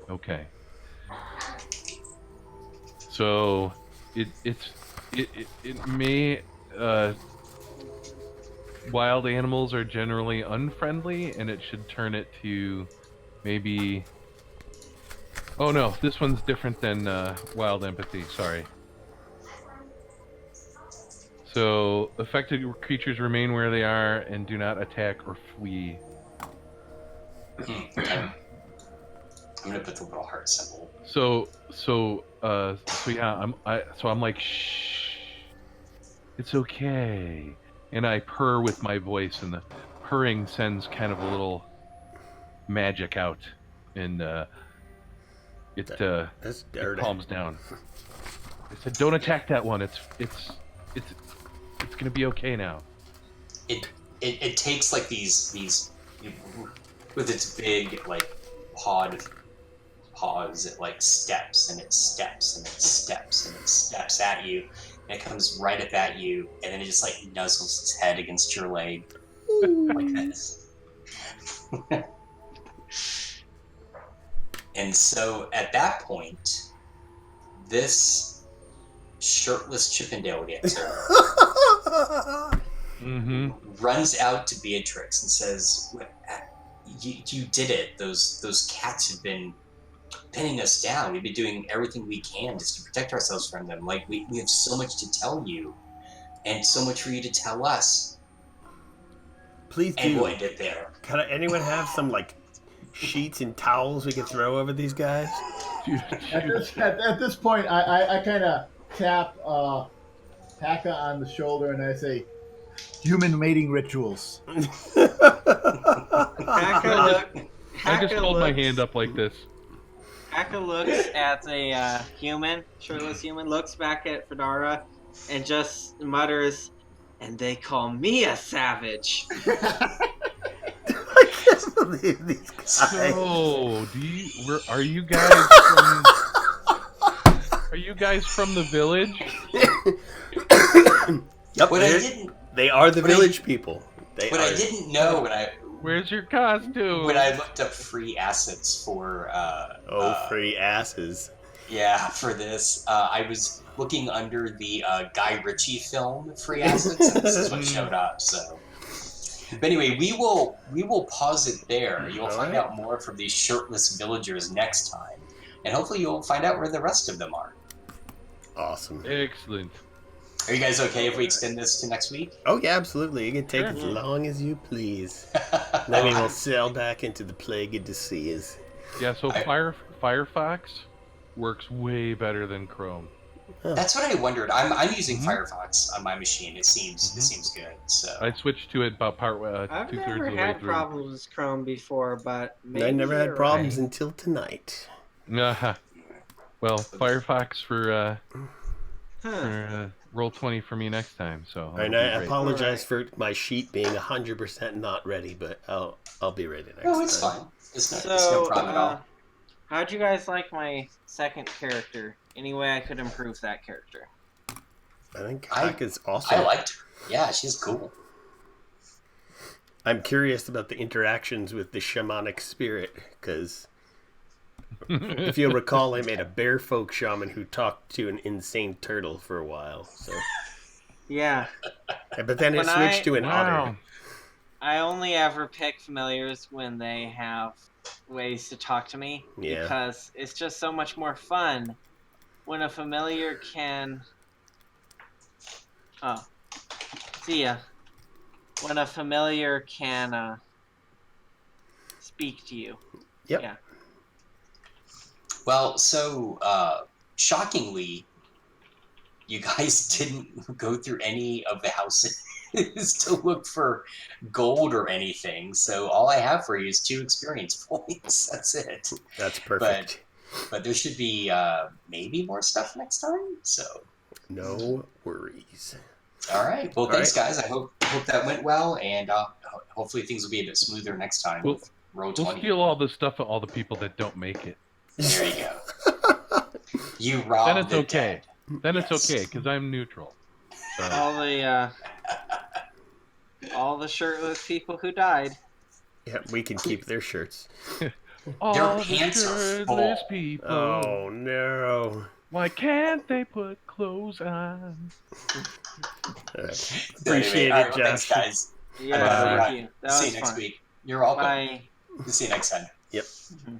Okay. So it may wild animals are generally unfriendly, and it should turn it to maybe. Oh no, this one's different than wild empathy. Sorry. So affected creatures remain where they are and do not attack or flee. Okay. I'm gonna put the little heart symbol. So yeah, I'm like, shh, it's okay, and I purr with my voice, and the purring sends kind of a little magic out, and it calms down. I said, don't attack that one. It's gonna be okay now. It takes like these with its big like paws, it like steps and it steps and it steps and it steps at you, and it comes right up at you, and then it just like nuzzles its head against your leg like this. And so at that point, this shirtless Chippendale dancer runs out to Beatrix and says, you did it. Those cats have been pinning us down. We've been doing everything we can just to protect ourselves from them. Like, we have so much to tell you, and so much for you to tell us. Please do. And we'll end it there. Can anyone have some, like, sheets and towels we could throw over these guys? At this point, I kind of tap Haka on the shoulder and I say, human mating rituals. I just hold my hand up like this. Haka looks at a shirtless human, looks back at Fedara, and just mutters, "And they call me a savage." I can't believe these guys. So, are you guys from the village? Yep, they are the village people. I didn't know Where's your costume? when I looked up free assets for free asses. yeah, for this, I was looking under the Guy Ritchie film free assets, and this is what showed up. So But anyway, we will pause it there. You'll All find right. out more from these shirtless villagers next time, and hopefully you'll find out where the rest of them are. Awesome. Excellent. Are you guys okay if we extend this to next week? Oh yeah, absolutely. You can take Sure. as long as you please. Then we will sail back into the plague of disease. Yeah, so Firefox works way better than Chrome. That's what I wondered. I'm using Mhm. Firefox on my machine. It seems good. So I switched to it about I've two-thirds never of the way had through. problems with Chrome before, but maybe I never had you're problems right. until tonight. Well, Firefox for Huh. Roll20 for me next time. So And that'll I be great. apologize for my sheet being 100% not ready, but I'll be ready next no, it's time. fine. It's no So, problem at all. how'd you guys like my second character? Any way I could improve that character? I think I- Hack is awesome. I liked her. Yeah, she's cool. I'm curious about the interactions with the shamanic spirit, because if you'll recall, I made a bear folk shaman who talked to an insane turtle for a while. So, Yeah, but then it When switched I- to an otter. I only ever pick familiars when they have ways to talk to me, Yeah. because it's just so much more fun when a familiar can. Oh, see ya. When a familiar can speak to you. Yep. Yeah. Well, so shockingly, you guys didn't go through any of the houses to look for gold or anything. So all I have for you is 2 experience points. That's it. That's perfect. But there should be maybe more stuff next time. So No worries. all right. Well, All thanks, right. guys. I hope that went well, and hopefully things will be a bit smoother next time. We'll- with roll We'll 20. steal all the stuff of all the people that don't make it. There you go. You robbed Then it's the okay. dead. Then Yes. it's okay because I'm neutral. So, All the shirtless people who died. Yeah, we can keep their shirts. all the pants are shirtless full. people. Oh no. Why can't they put clothes on? All right. So Appreciate all it, right, well, thanks, Josh. guys. Yeah, thank you. That See was you next fun. week. You're welcome. Bye. See you next time. Yep. Mhm.